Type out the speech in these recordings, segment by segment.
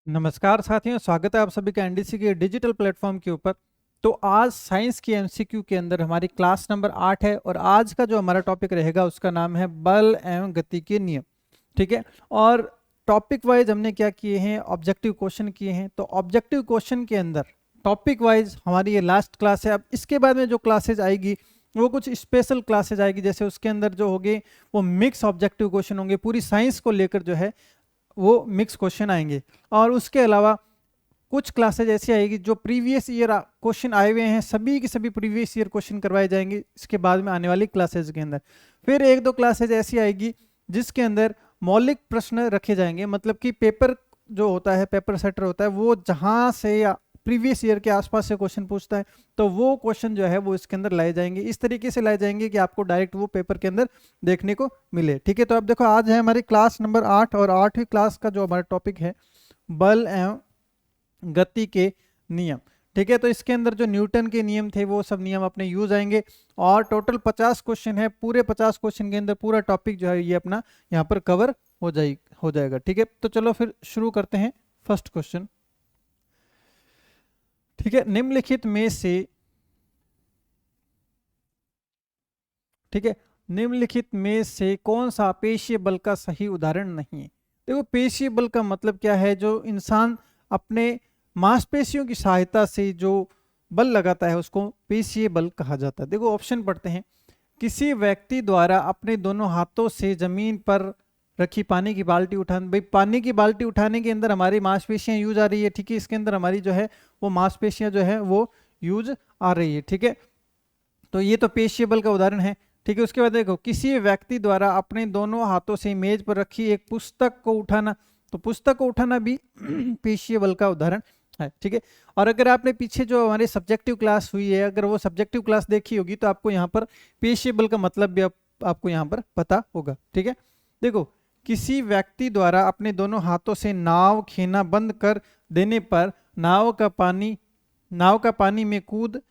नमस्कार साथियों, स्वागत है आप सभी का एनडीसी के डिजिटल प्लेटफॉर्म के ऊपर। तो आज साइंस की एमसीक्यू के अंदर हमारी क्लास नंबर 8 है और आज का जो हमारा टॉपिक रहेगा उसका नाम है बल एवं गति के नियम। ठीक है। और टॉपिक वाइज हमने क्या किए हैं, ऑब्जेक्टिव क्वेश्चन किए हैं। तो ऑब्जेक्टिव क्वेश्चन के अंदर टॉपिक वाइज हमारी ये लास्ट क्लास है। अब इसके बाद में जो क्लासेज आएगी वो कुछ स्पेशल क्लासेज आएगी, जैसे उसके अंदर जो होंगे वो मिक्स ऑब्जेक्टिव क्वेश्चन होंगे, पूरी साइंस को लेकर जो है वो मिक्स क्वेश्चन आएंगे। और उसके अलावा कुछ क्लासेज ऐसी आएगी जो प्रीवियस ईयर क्वेश्चन आए हुए हैं, सभी के सभी प्रीवियस ईयर क्वेश्चन करवाए जाएंगे इसके बाद में आने वाली क्लासेज के अंदर। फिर एक दो क्लासेज ऐसी आएगी जिसके अंदर मौलिक प्रश्न रखे जाएंगे, मतलब कि पेपर जो होता है, पेपर सेटर होता है, वो जहां से या प्रीवियस ईयर के आसपास से क्वेश्चन पूछता है तो वो क्वेश्चन जो है वो इसके अंदर लाए जाएंगे। इस तरीके से लाए जाएंगे कि आपको डायरेक्ट वो पेपर के अंदर देखने को मिले। ठीक है। तो अब देखो, आज है हमारी क्लास नंबर 8 और 8वीं क्लास का जो हमारा टॉपिक है बल एवं गति के नियम। ठीक है। तो इसके अंदर जो न्यूटन के नियम थे वो सब नियम अपने यूज आएंगे और टोटल 50 क्वेश्चन है। पूरे 50 क्वेश्चन के अंदर पूरा टॉपिक जो है ये अपना यहाँ पर कवर हो जाएगा। ठीक है। तो चलो फिर शुरू करते हैं फर्स्ट क्वेश्चन। ठीक है। निम्नलिखित में से, ठीक है, निम्नलिखित में से कौन सा पेशीय बल का सही उदाहरण नहीं है। देखो, पेशीय बल का मतलब क्या है, जो इंसान अपने मांसपेशियों की सहायता से जो बल लगाता है उसको पेशीय बल कहा जाता है। देखो ऑप्शन पढ़ते हैं। किसी व्यक्ति द्वारा अपने दोनों हाथों से जमीन पर रखी पानी की बाल्टी उठाने, भाई पानी की बाल्टी उठाने के अंदर हमारी मांसपेशियां यूज आ रही है। ठीक है। इसके अंदर हमारी जो है वो मांसपेशियां जो है वो यूज आ रही है। ठीक है। तो ये तो पेशीय बल का उदाहरण है। ठीक है। उसके बाद देखो, किसी व्यक्ति द्वारा अपने दोनों हाथों से मेज पर रखी एक पुस्तक को उठाना, तो पुस्तक को उठाना भी पेशीय बल का उदाहरण है। ठीक है। और अगर आपने पीछे जो हमारी सब्जेक्टिव क्लास हुई है, अगर वो सब्जेक्टिव क्लास देखी होगी तो आपको यहाँ पर पेशीय बल का मतलब भी आपको यहाँ पर पता होगा। ठीक है। देखो, किसी व्यक्ति द्वारा अपने दोनों हाथों से नाव खेना बंद कर देने पर नाव का पानी में कूद,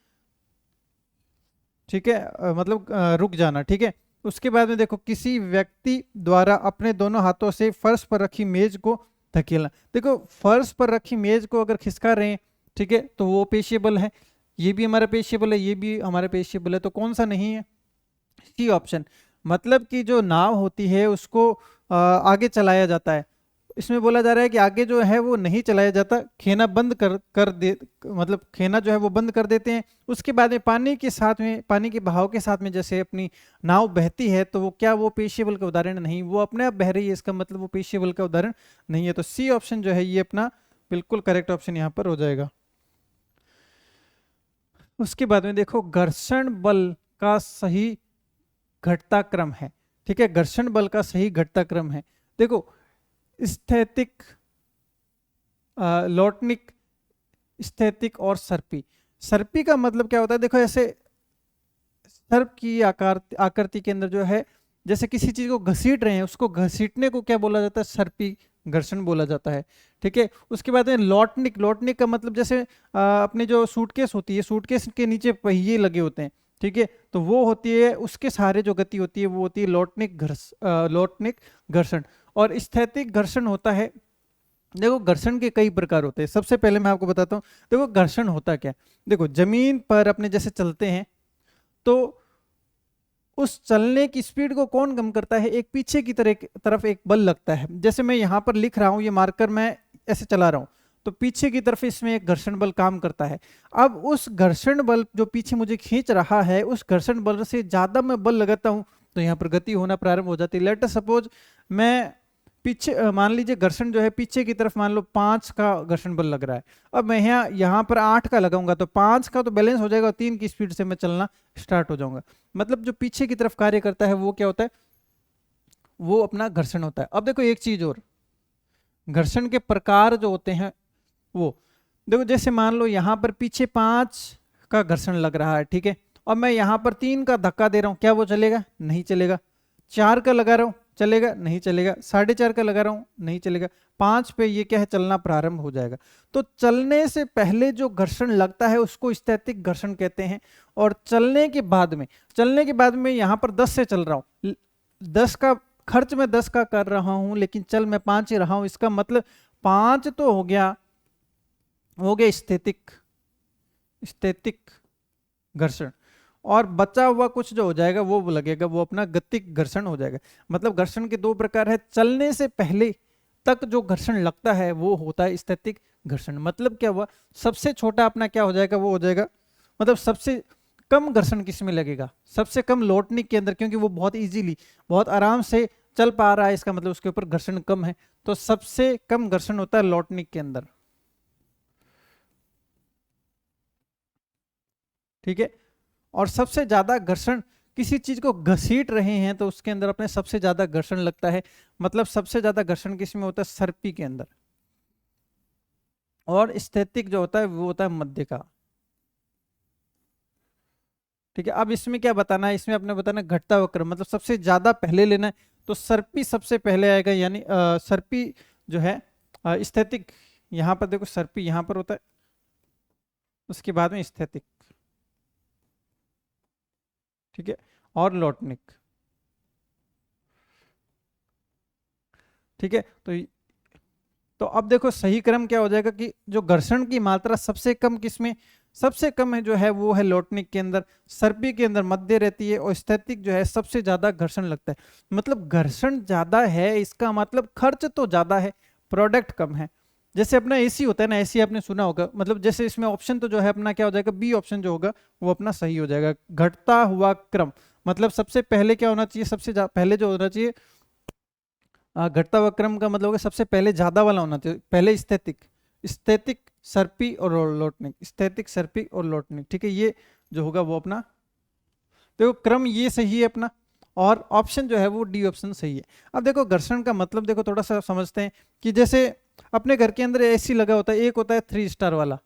ठीक है, मतलब रुक जाना। ठीक है। उसके बाद में देखो, किसी व्यक्ति द्वारा अपने दोनों हाथों से फर्श पर रखी मेज को धकेलना। देखो, फर्श पर रखी मेज को अगर खिसका रहे हैं, ठीक है, तो वो पेशीय बल है। ये भी हमारा पेशीय बल है, ये भी हमारा पेशीय बल है। तो कौन सा नहीं है? C option. मतलब कि जो नाव होती है उसको आगे चलाया जाता है। इसमें बोला जा रहा है कि आगे जो है वो नहीं चलाया जाता, खेना बंद कर दे, मतलब खेना जो है वो बंद कर देते हैं। उसके बाद में पानी के साथ में, पानी के बहाव के साथ में जैसे अपनी नाव बहती है, तो वो क्या, वो पेशीय बल का उदाहरण नहीं, वो अपने आप बह रही है, इसका मतलब वो पेशीय बल का उदाहरण नहीं है। तो सी ऑप्शन जो है ये अपना बिल्कुल करेक्ट ऑप्शन यहाँ पर हो जाएगा। उसके बाद में देखो, घर्षण बल का सही घटता क्रम है। ठीक है। घर्षण बल का सही घटता क्रम है। देखो, स्थैतिक, लौटनिक, स्थैतिक और सर्पी। सर्पी का मतलब क्या होता है? देखो, ऐसे सर्प की आकृति के अंदर जो है, जैसे किसी चीज को घसीट रहे हैं, उसको घसीटने को क्या बोला जाता है? सर्पी घर्षण बोला जाता है। ठीक है। उसके बाद में लौटनिक। लौटनिक का मतलब जैसे अपनी जो सूटकेस होती है, सूटकेस के नीचे पहिए लगे होते हैं, ठीक है, तो वो होती है, उसके सहारे जो गति होती है वो होती है लौटनिक घर्षण। और स्थैतिक घर्षण होता है, देखो घर्षण के कई प्रकार होते हैं। सबसे पहले मैं आपको बताता हूँ, देखो घर्षण होता क्या है। देखो, जमीन पर अपने जैसे चलते हैं तो उस चलने की स्पीड को कौन कम करता है? एक पीछे की तरफ एक बल लगता है। जैसे मैं यहाँ पर लिख रहा हूँ, ये मार्कर मैं ऐसे चला रहा हूँ, तो पीछे की तरफ इसमें एक घर्षण बल काम करता है। अब उस घर्षण बल जो पीछे मुझे खींच रहा है, उस घर्षण बल से ज्यादा मैं बल लगाता हूँ तो यहाँ पर गति होना प्रारंभ हो जाती है। लेट अस सपोज मैं पीछे, मान लीजिए घर्षण जो है पीछे की तरफ, मान लो 5 का घर्षण बल लग रहा है। अब मैं यहाँ पर 8 का लगाऊंगा तो 5 का तो बैलेंस हो जाएगा और 3 की स्पीड से मैं चलना स्टार्ट हो जाऊंगा। मतलब जो पीछे की तरफ कार्य करता है वो क्या होता है? वो अपना घर्षण होता है। अब देखो एक चीज और, घर्षण के प्रकार जो होते हैं वो देखो, जैसे मान लो यहाँ पर पीछे 5 का घर्षण लग रहा है, ठीक है, और मैं यहाँ पर 3 का धक्का दे रहा हूं, क्या वो चलेगा? नहीं चलेगा। 4 का लगा रहा हूं, चलेगा? नहीं चलेगा। 4.5 का लगा रहा हूं, नहीं चलेगा। 5 पे ये क्या है? चलना प्रारंभ हो जाएगा। तो चलने से पहले जो घर्षण लगता है उसको स्थैतिक घर्षण कहते हैं। और चलने के बाद में यहाँ पर 10 से चल रहा हूँ, 10 का खर्च मैं 10 का कर रहा हूं लेकिन चल मैं 5 ही रहा हूं, इसका मतलब 5 तो हो गया स्थैतिक घर्षण, और बचा हुआ कुछ जो हो जाएगा वो लगेगा, वो अपना गतिक घर्षण हो जाएगा। मतलब घर्षण के 2 प्रकार है, चलने से पहले तक जो घर्षण लगता है वो होता है स्थैतिक घर्षण। मतलब क्या हुआ, सबसे छोटा अपना क्या हो जाएगा, वो हो जाएगा, मतलब सबसे कम घर्षण किस में लगेगा, सबसे कम लोटनिक के अंदर, क्योंकि वो बहुत इजीली बहुत आराम से चल पा रहा है, इसका मतलब उसके ऊपर घर्षण कम है, तो सबसे कम घर्षण होता है लोटनिक के अंदर। ठीक है, और सबसे ज्यादा घर्षण किसी चीज को घसीट रहे हैं तो उसके अंदर अपने सबसे ज्यादा घर्षण लगता है। मतलब सबसे ज्यादा घर्षण किस में होता है, सर्पी के अंदर। और स्थैतिक जो होता है वो होता है मध्य का। ठीक है, अब इसमें क्या बताना है, इसमें आपने बताना घटता वक्र, मतलब सबसे ज्यादा पहले लेना है, तो सर्पी सबसे पहले आएगा, यानी सर्पी जो है स्थैतिक, यहां पर देखो सर्पी यहां पर होता है, उसके बाद में स्थैतिक। ठीक है, और लोटनिक। ठीक है, तो अब देखो सही क्रम क्या हो जाएगा कि जो घर्षण की मात्रा सबसे कम किसमें, सबसे कम है जो है वो है लोटनिक के अंदर, सर्पी के अंदर मध्य रहती है, और स्थैतिक जो है सबसे ज्यादा घर्षण लगता है। मतलब घर्षण ज्यादा है, इसका मतलब खर्च तो ज्यादा है, प्रोडक्ट कम है। जैसे अपना एसी होता है ना, एसी आपने सुना होगा, मतलब जैसे इसमें ऑप्शन तो जो है अपना क्या हो जाएगा, बी ऑप्शन जो होगा वो अपना सही हो जाएगा। घटता हुआ क्रम, मतलब सबसे पहले क्या होना चाहिए, सबसे पहले जो होना चाहिए घटता हुआ क्रम का मतलब होगा सबसे पहले ज्यादा वाला होना चाहिए, पहले स्थैतिक सर्पी और लोटनिक, स्थैतिक सर्पी और लोटनिक। ठीक है, ये जो होगा वो अपना, देखो क्रम ये सही है अपना, और ऑप्शन जो है वो डी ऑप्शन सही है। अब देखो घर्षण का मतलब देखो थोड़ा सा समझते हैं, कि जैसे अपने घर के अंदर एसी लगा होता है, एक होता है 3 स्टार वाला,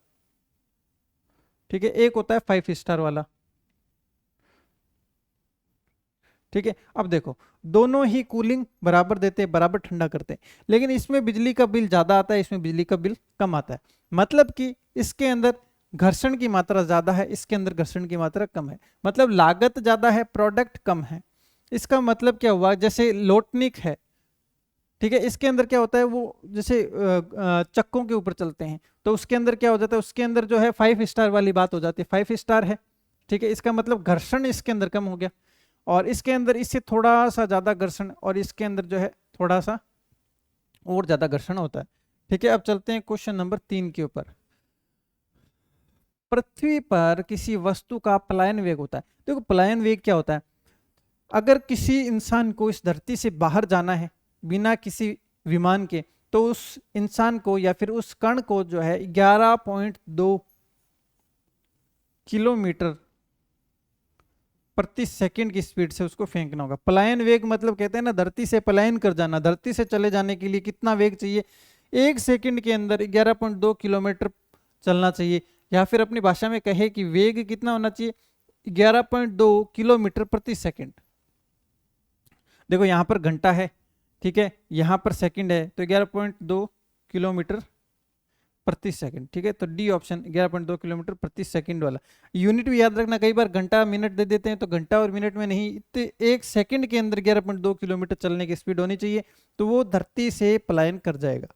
ठीक है, एक होता है 5 स्टार वाला। ठीक है, अब देखो दोनों ही कूलिंग बराबर देते हैं, बराबर ठंडा करते हैं, लेकिन इसमें बिजली का बिल ज्यादा आता है, इसमें बिजली का बिल कम आता है। मतलब कि इसके अंदर घर्षण की मात्रा ज्यादा है, इसके अंदर घर्षण की मात्रा कम है, मतलब लागत ज्यादा है, प्रोडक्ट कम है। इसका मतलब क्या हुआ, जैसे लोटनिक है, ठीक है, इसके अंदर क्या होता है, वो जैसे चक्कों के ऊपर चलते हैं, तो उसके अंदर क्या हो जाता है, उसके अंदर जो है 5 स्टार वाली बात हो जाती है, 5 स्टार है। ठीक है, इसका मतलब घर्षण इसके अंदर कम हो गया, और इसके अंदर इससे थोड़ा सा ज्यादा घर्षण, और इसके अंदर जो है थोड़ा सा और ज्यादा घर्षण होता है। ठीक है, अब चलते हैं क्वेश्चन नंबर 3 के ऊपर। पृथ्वी पर किसी वस्तु का पलायन वेग होता है। देखो पलायन वेग क्या होता है, अगर किसी इंसान को इस धरती से बाहर जाना है बिना किसी विमान के, तो उस इंसान को या फिर उस कण को जो है 11.2 किलोमीटर प्रति सेकंड की स्पीड से उसको फेंकना होगा। पलायन वेग मतलब कहते हैं ना, धरती से पलायन कर जाना, धरती से चले जाने के लिए कितना वेग चाहिए, 1 सेकंड के अंदर 11.2 किलोमीटर चलना चाहिए, या फिर अपनी भाषा में कहे कि वेग कितना होना चाहिए, 11.2 किलोमीटर प्रति सेकंड। देखो यहां पर घंटा है, ठीक है, यहां पर सेकंड है, तो 11.2 किलोमीटर प्रति सेकंड। ठीक है, तो डी ऑप्शन 11.2 किलोमीटर प्रति सेकंड वाला। यूनिट भी याद रखना, कई बार घंटा मिनट दे देते हैं, तो घंटा और मिनट में नहीं, इतने 1 सेकंड के अंदर 11.2 किलोमीटर चलने की स्पीड होनी चाहिए, तो वो धरती से पलायन कर जाएगा।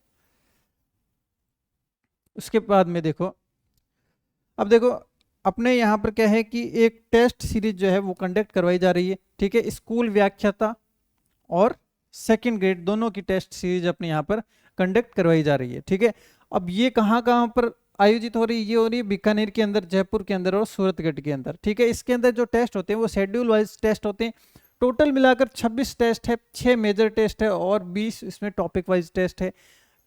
उसके बाद में देखो, अब देखो अपने यहाँ पर क्या है कि एक टेस्ट सीरीज जो है वो कंडक्ट करवाई जा रही है। ठीक है, स्कूल व्याख्याता और सेकंड ग्रेड दोनों की टेस्ट सीरीज अपने यहाँ पर कंडक्ट करवाई जा रही है। ठीक है, अब ये कहाँ कहाँ पर आयोजित हो रही है, ये हो रही है बीकानेर के अंदर, जयपुर के अंदर और सूरतगढ़ के अंदर। ठीक है, इसके अंदर जो टेस्ट होते हैं वो शेड्यूल वाइज टेस्ट होते हैं। टोटल मिलाकर 26 टेस्ट है, 6 मेजर टेस्ट है और 20 इसमें टॉपिक वाइज टेस्ट है।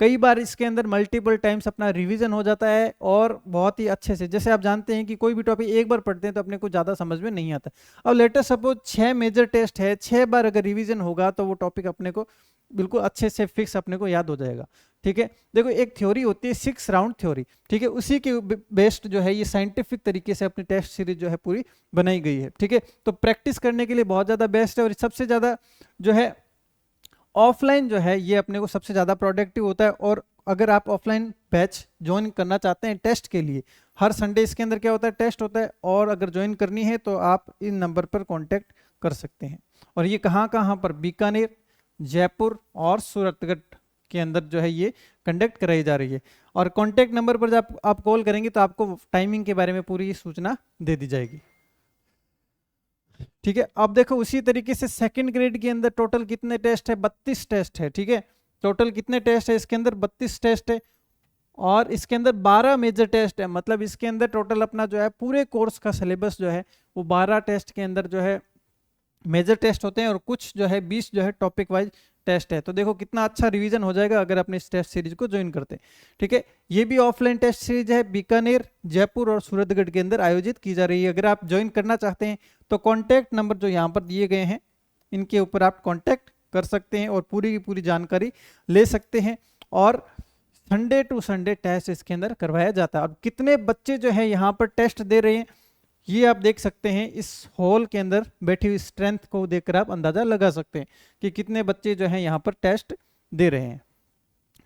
कई बार इसके अंदर मल्टीपल टाइम्स अपना रिवीजन हो जाता है, और बहुत ही अच्छे से, जैसे आप जानते हैं कि कोई भी टॉपिक एक बार पढ़ते हैं तो अपने को ज़्यादा समझ में नहीं आता। अब लेटर सपोज 6 मेजर टेस्ट है, 6 बार अगर रिवीजन होगा तो वो टॉपिक अपने को बिल्कुल अच्छे से फिक्स अपने को याद हो जाएगा। ठीक है, देखो एक थ्योरी होती है 6 राउंड थ्योरी, ठीक है, उसी के बेस्ड जो है ये साइंटिफिक तरीके से अपनी टेस्ट सीरीज जो है पूरी बनाई गई है। ठीक है, तो प्रैक्टिस करने के लिए बहुत ज़्यादा बेस्ट है, और सबसे ज़्यादा जो है ऑफलाइन जो है ये अपने को सबसे ज़्यादा प्रोडक्टिव होता है। और अगर आप ऑफलाइन बैच ज्वाइन करना चाहते हैं टेस्ट के लिए, हर संडे इसके अंदर क्या होता है, टेस्ट होता है, और अगर ज्वाइन करनी है तो आप इन नंबर पर कांटेक्ट कर सकते हैं। और ये कहाँ कहाँ पर, बीकानेर, जयपुर और सूरतगढ़ के अंदर जो है ये कंडक्ट कराई जा रही है। और कॉन्टैक्ट नंबर पर जब आप कॉल करेंगे तो आपको टाइमिंग के बारे में पूरी सूचना दे दी जाएगी। ठीक है, अब देखो उसी तरीके से सेकंड ग्रेड के अंदर टोटल कितने टेस्ट है, 32 टेस्ट है। ठीक है, टोटल कितने टेस्ट है इसके अंदर, 32 टेस्ट है। और इसके अंदर 12 मेजर टेस्ट है, मतलब इसके अंदर टोटल अपना जो है पूरे कोर्स का सिलेबस जो है वो 12 टेस्ट के अंदर जो है मेजर टेस्ट होते हैं, और कुछ जो है 20 जो है टॉपिक वाइज टेस्ट है। तो देखो कितना अच्छा रिवीजन हो जाएगा अगर अपने इस टेस्ट सीरीज को ज्वाइन करते हैं। ठीक है, ये भी ऑफलाइन टेस्ट सीरीज है, बीकानेर, जयपुर और सूरतगढ़ के अंदर आयोजित की जा रही है। अगर आप ज्वाइन करना चाहते हैं तो कॉन्टैक्ट नंबर जो यहाँ पर दिए गए हैं इनके ऊपर आप कॉन्टैक्ट कर सकते हैं और पूरी की पूरी जानकारी ले सकते हैं। और संडे टू संडे टेस्ट इसके अंदर करवाया जाता है। अब कितने बच्चे जो है यहाँ पर टेस्ट दे रहे हैं ये आप देख सकते हैं, इस हॉल के अंदर बैठी हुई स्ट्रेंथ को देखकर आप अंदाजा लगा सकते हैं कि कितने बच्चे जो हैं यहाँ पर टेस्ट दे रहे हैं।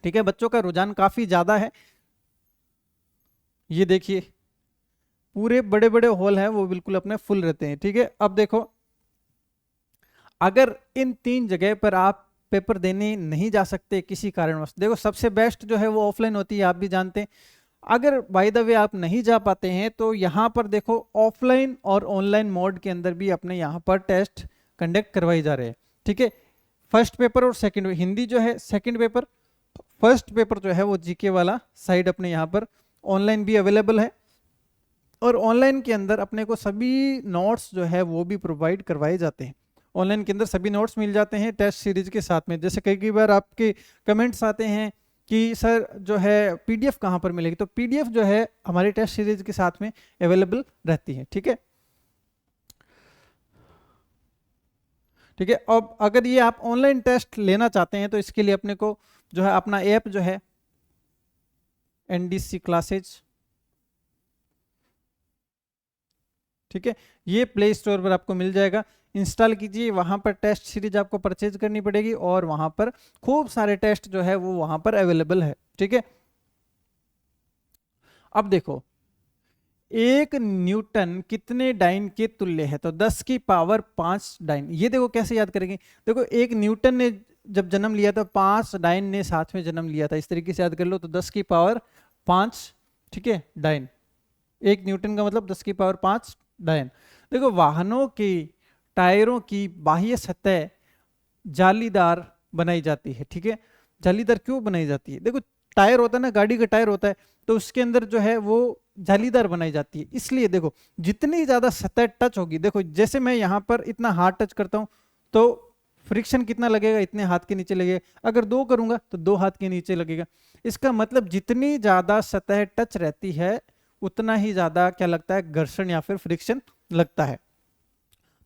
ठीक है, बच्चों का रुझान काफी ज्यादा है। ये देखिए पूरे बड़े बड़े हॉल हैं वो बिल्कुल अपने फुल रहते हैं। ठीक है, अब देखो अगर इन 3 जगह पर आप पेपर देने नहीं जा सकते किसी कारणवश, देखो सबसे बेस्ट जो है वो ऑफलाइन होती है, आप भी जानते हैं। अगर बाय द वे आप नहीं जा पाते हैं तो यहाँ पर देखो ऑफलाइन और ऑनलाइन मोड के अंदर भी अपने यहाँ पर टेस्ट कंडक्ट करवाई जा रहे हैं। ठीक है, फर्स्ट पेपर और सेकंड, हिंदी जो है सेकंड पेपर, फर्स्ट पेपर जो है वो जीके वाला साइड अपने यहाँ पर ऑनलाइन भी अवेलेबल है। और ऑनलाइन के अंदर अपने को सभी नोट्स जो है वो भी प्रोवाइड करवाए जाते हैं। ऑनलाइन के अंदर सभी नोट्स मिल जाते हैं टेस्ट सीरीज के साथ में। जैसे कई बार आपके कमेंट्स आते हैं कि सर जो है पीडीएफ कहाँ पर मिलेगी, तो पीडीएफ जो है हमारी टेस्ट सीरीज के साथ में अवेलेबल रहती है। ठीक है, ठीक है। अब अगर ये आप ऑनलाइन टेस्ट लेना चाहते हैं तो इसके लिए अपने को जो है अपना ऐप जो है एनडीसी क्लासेज, ठीक है, ये प्ले स्टोर पर आपको मिल जाएगा, इंस्टॉल कीजिए। वहां पर टेस्ट सीरीज आपको परचेज करनी पड़ेगी और वहां पर खूब सारे टेस्ट जो है वो वहां पर अवेलेबल है। ठीक है, अब देखो 1 न्यूटन कितने डाइन के तुल्य है, तो 10 की पावर 5 डाइन। ये देखो कैसे याद करेंगे, देखो 1 न्यूटन ने जब जन्म लिया था 5 डाइन ने साथ में जन्म लिया था, इस तरीके से याद कर लो। तो 10 की पावर 5, ठीक है, डाइन। 1 न्यूटन का मतलब 10 की पावर 5 डाइन। देखो वाहनों की टायरों की बाह्य सतह जालीदार बनाई जाती है। ठीक है, जालीदार क्यों बनाई जाती है, देखो टायर होता है ना, गाड़ी का टायर होता है, तो उसके अंदर जो है वो जालीदार बनाई जाती है। इसलिए देखो जितनी ज्यादा सतह टच होगी, देखो जैसे मैं यहाँ पर इतना हाथ टच करता हूं तो फ्रिक्शन कितना लगेगा, इतने हाथ के नीचे लगेगा। अगर 2 करूंगा तो 2 हाथ के नीचे लगेगा। इसका मतलब जितनी ज्यादा सतह टच रहती है उतना ही ज्यादा क्या लगता है, घर्षण या फिर फ्रिक्शन लगता है।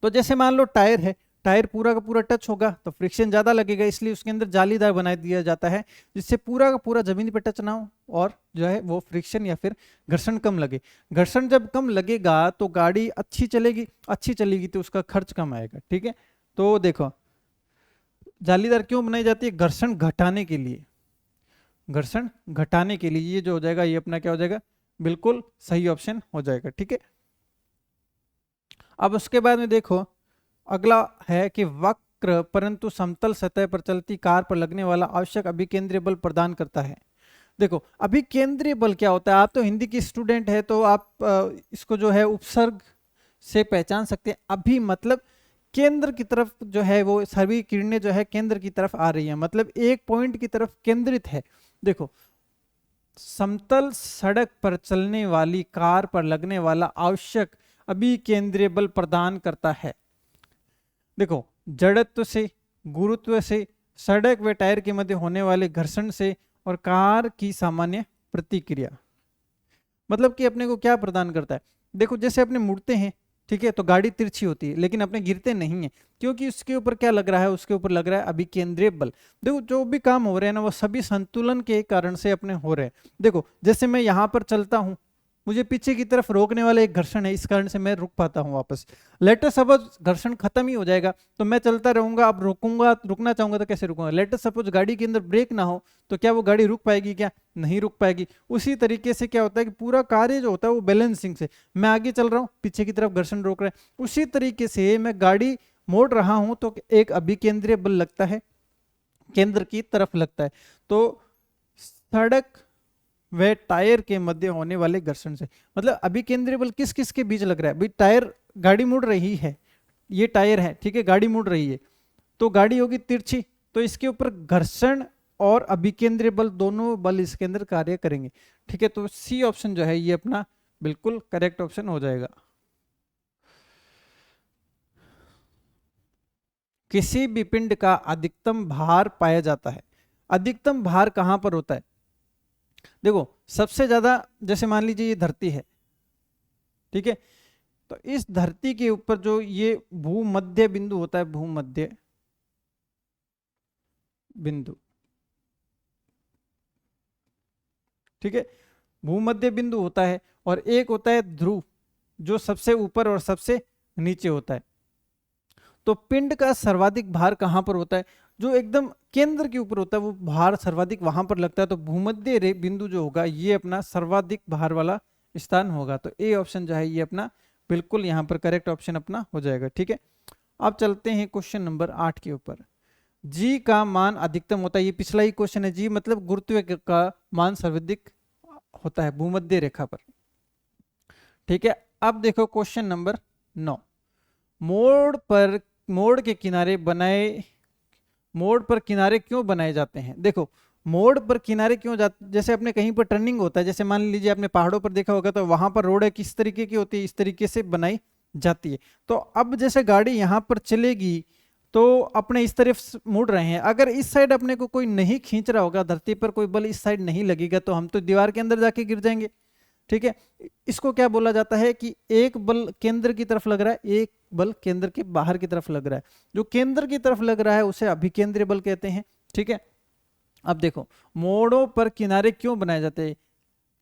तो जैसे मान लो टायर है, टायर पूरा का पूरा टच होगा तो फ्रिक्शन ज्यादा लगेगा, इसलिए उसके अंदर जालीदार बना दिया जाता है जिससे पूरा का पूरा जमीन पे टच ना हो और जो है वो फ्रिक्शन या फिर घर्षण कम लगे। घर्षण जब कम लगेगा तो गाड़ी अच्छी चलेगी, अच्छी चलेगी तो उसका खर्च कम आएगा। ठीक है, तो देखो जालीदार क्यों बनाई जाती है, घर्षण घटाने के लिए, घर्षण घटाने के लिए। ये जो हो जाएगा ये अपना क्या हो जाएगा, बिल्कुल सही ऑप्शन हो जाएगा। ठीक है, अब उसके बाद में देखो अगला है कि वक्र परंतु समतल सतह पर चलती कार पर लगने वाला आवश्यक अभिकेंद्रीय बल प्रदान करता है। देखो अभिकेंद्रीय बल क्या होता है, आप तो हिंदी की स्टूडेंट है तो आप इसको जो है उपसर्ग से पहचान सकते हैं। अभी मतलब केंद्र की तरफ जो है वो सभी किरणें जो है केंद्र की तरफ आ रही है, मतलब एक पॉइंट की तरफ केंद्रित है। देखो समतल सड़क पर चलने वाली कार पर लगने वाला आवश्यक अभिकेंद्रीय बल प्रदान करता है। देखो जड़त्व से, गुरुत्व से, सड़क व टायर के मध्य होने वाले घर्षण से और कार की सामान्य प्रतिक्रिया, मतलब कि अपने को क्या प्रदान करता है। देखो जैसे अपने मुड़ते हैं, ठीक है, तो गाड़ी तिरछी होती है लेकिन अपने गिरते नहीं है, क्योंकि उसके ऊपर क्या लग रहा है, उसके ऊपर लग रहा है अभिकेंद्रीय बल। देखो जो भी काम हो रहे हैं ना वो सभी संतुलन के कारण से अपने हो रहे हैं। देखो जैसे मैं यहाँ पर चलता हूँ, मुझे पीछे की तरफ रोकने वाला एक घर्षण है, इस कारण से मैं रुक पाता हूं वापस। लेटर सपोज घर्षण खत्म ही हो जाएगा तो मैं चलता रहूंगा, अब रुकूंगा, रुकना चाहूंगा तो कैसे रुकूंगा। लेटर सपोज गाड़ी के अंदर ब्रेक ना हो तो क्या वो गाड़ी रुक पाएगी, क्या नहीं रुक पाएगी। उसी तरीके से क्या होता है कि पूरा कार्य जो होता है वो बैलेंसिंग से, मैं आगे चल रहा हूँ, पीछे की तरफ घर्षण रोक रहा है, उसी तरीके से मैं गाड़ी मोड़ रहा हूं तो एक अभिकेंद्रीय बल लगता है। केंद्र की तरफ लगता है। तो सड़क व टायर के मध्य होने वाले घर्षण से, मतलब अभिकेंद्रीय बल किस किस के बीच लग रहा है भाई? टायर, गाड़ी मुड़ रही है, ये टायर है, ठीक है, गाड़ी मुड़ रही है, तो गाड़ी होगी तिरछी, तो इसके ऊपर घर्षण और अभिकेंद्रीय बल दोनों बल इसके अंदर कार्य करेंगे, ठीक है। तो सी ऑप्शन जो है ये अपना बिल्कुल करेक्ट ऑप्शन हो जाएगा। किसी भी पिंड का अधिकतम भार पाया जाता है, अधिकतम भार कहां पर होता है? देखो सबसे ज्यादा, जैसे मान लीजिए ये धरती है, ठीक है, तो इस धरती के ऊपर जो ये भूमध्य बिंदु होता है, भूमध्य बिंदु, ठीक है, भूमध्य बिंदु होता है, और एक होता है ध्रुव जो सबसे ऊपर और सबसे नीचे होता है। तो पिंड का सर्वाधिक भार कहां पर होता है? जो एकदम केंद्र के ऊपर होता है वो भार सर्वाधिक वहां पर लगता है। तो भूमध्य बिंदु जो होगा ये अपना सर्वाधिक भार वाला स्थान होगा। तो ए ऑप्शन जो है ये अपना बिल्कुल यहां पर करेक्ट ऑप्शन अपना हो जाएगा, ठीक है। अब चलते हैं क्वेश्चन नंबर 8 के ऊपर। जी का मान अधिकतम होता है, ये पिछला ही क्वेश्चन है। जी मतलब गुरुत्व का मान सर्वाधिक होता है भूमध्य रेखा पर, ठीक है। अब देखो क्वेश्चन नंबर 9। मोड़ के किनारे बनाए, मोड़ पर किनारे क्यों बनाए जाते हैं? देखो मोड़ पर किनारे क्यों जाते, जैसे अपने कहीं पर टर्निंग होता है, जैसे मान लीजिए आपने पहाड़ों पर देखा होगा, तो वहां पर रोड है किस तरीके की होती है, इस तरीके से बनाई जाती है। तो अब जैसे गाड़ी यहां पर चलेगी तो अपने इस तरफ मुड़ रहे हैं, अगर इस साइड अपने को कोई नहीं खींच रहा होगा, धरती पर कोई बल इस साइड नहीं लगेगा, तो हम तो दीवार के अंदर जाके गिर जाएंगे, ठीक है। इसको क्या बोला जाता है कि एक बल केंद्र की तरफ लग रहा है, एक बल केंद्र के बाहर की तरफ लग रहा है। जो केंद्र की तरफ लग रहा है उसे अभिकेंद्रीय बल कहते हैं, ठीक है। अब देखो मोड़ों पर किनारे क्यों बनाए जाते हैं?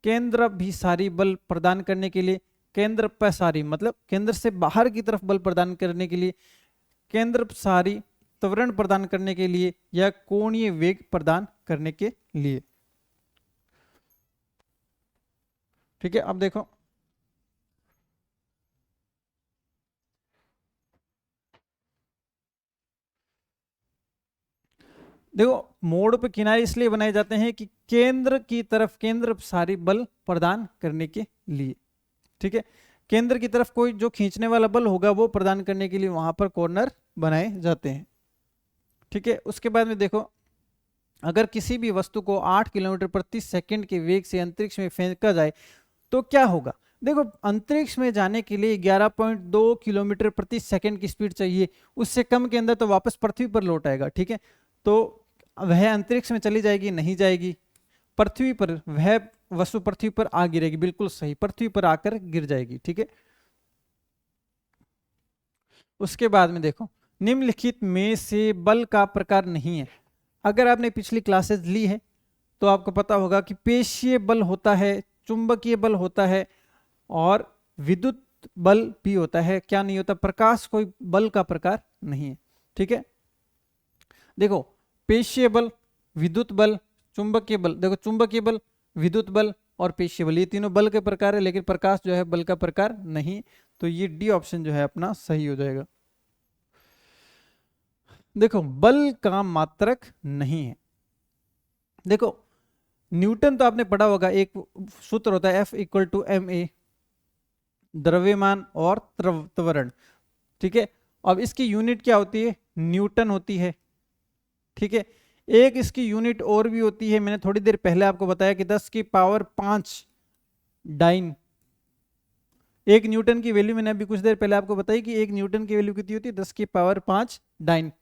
केंद्र अभिसारी बल प्रदान करने के लिए, केंद्र प्रसारी मतलब केंद्र से बाहर की तरफ बल प्रदान करने के लिए, केंद्र प्रसारी त्वरण प्रदान करने के लिए, या कोणीय वेग प्रदान करने के लिए, ठीक है। अब देखो देखो मोड़ पे किनारे इसलिए बनाए जाते हैं कि केंद्र की तरफ केंद्र सारी बल प्रदान करने के लिए, ठीक है। केंद्र की तरफ कोई जो खींचने वाला बल होगा वो प्रदान करने के लिए वहां पर कॉर्नर बनाए जाते हैं, ठीक है। उसके बाद में देखो अगर किसी भी वस्तु को 8 किलोमीटर प्रति सेकंड के वेग से अंतरिक्ष में फेंका जाए तो क्या होगा? देखो अंतरिक्ष में जाने के लिए 11.2 किलोमीटर प्रति सेकंड की स्पीड चाहिए, उससे कम के अंदर तो वापस पृथ्वी पर लौट आएगा, ठीक है। तो वह अंतरिक्ष में चली जाएगी? नहीं जाएगी, पृथ्वी पर वह वस्तु पृथ्वी पर आ गिरेगी, बिल्कुल सही, पृथ्वी पर आकर गिर जाएगी, ठीक है। उसके बाद में देखो निम्नलिखित में से बल का प्रकार नहीं है। अगर आपने पिछली क्लासेस ली है तो आपको पता होगा कि पेशीय बल होता है, चुंबकीय बल होता है, और विद्युत बल भी होता है। क्या नहीं होता? प्रकाश कोई बल का प्रकार नहीं है, ठीक है। देखो पेशीय बल, विद्युत बल, चुंबकीय बल, देखो चुंबकीय बल, विद्युत बल और पेशीय बल, ये तीनों बल के प्रकार है, लेकिन प्रकाश जो है बल का प्रकार नहीं। तो ये डी ऑप्शन जो है अपना सही हो जाएगा। देखो बल का मात्रक नहीं है। देखो न्यूटन तो आपने पढ़ा होगा, एक सूत्र होता है F=ma, द्रव्यमान और त्वरण, ठीक है। अब इसकी यूनिट क्या होती है? न्यूटन होती है, ठीक है। एक इसकी यूनिट और भी होती है, मैंने थोड़ी देर पहले आपको बताया कि 10 की पावर 5 डाइन। एक न्यूटन की वैल्यू मैंने अभी कुछ देर पहले आपको बताई कि एक न्यूटन की वैल्यू कितनी होती है? 10 की पावर 5 डाइन।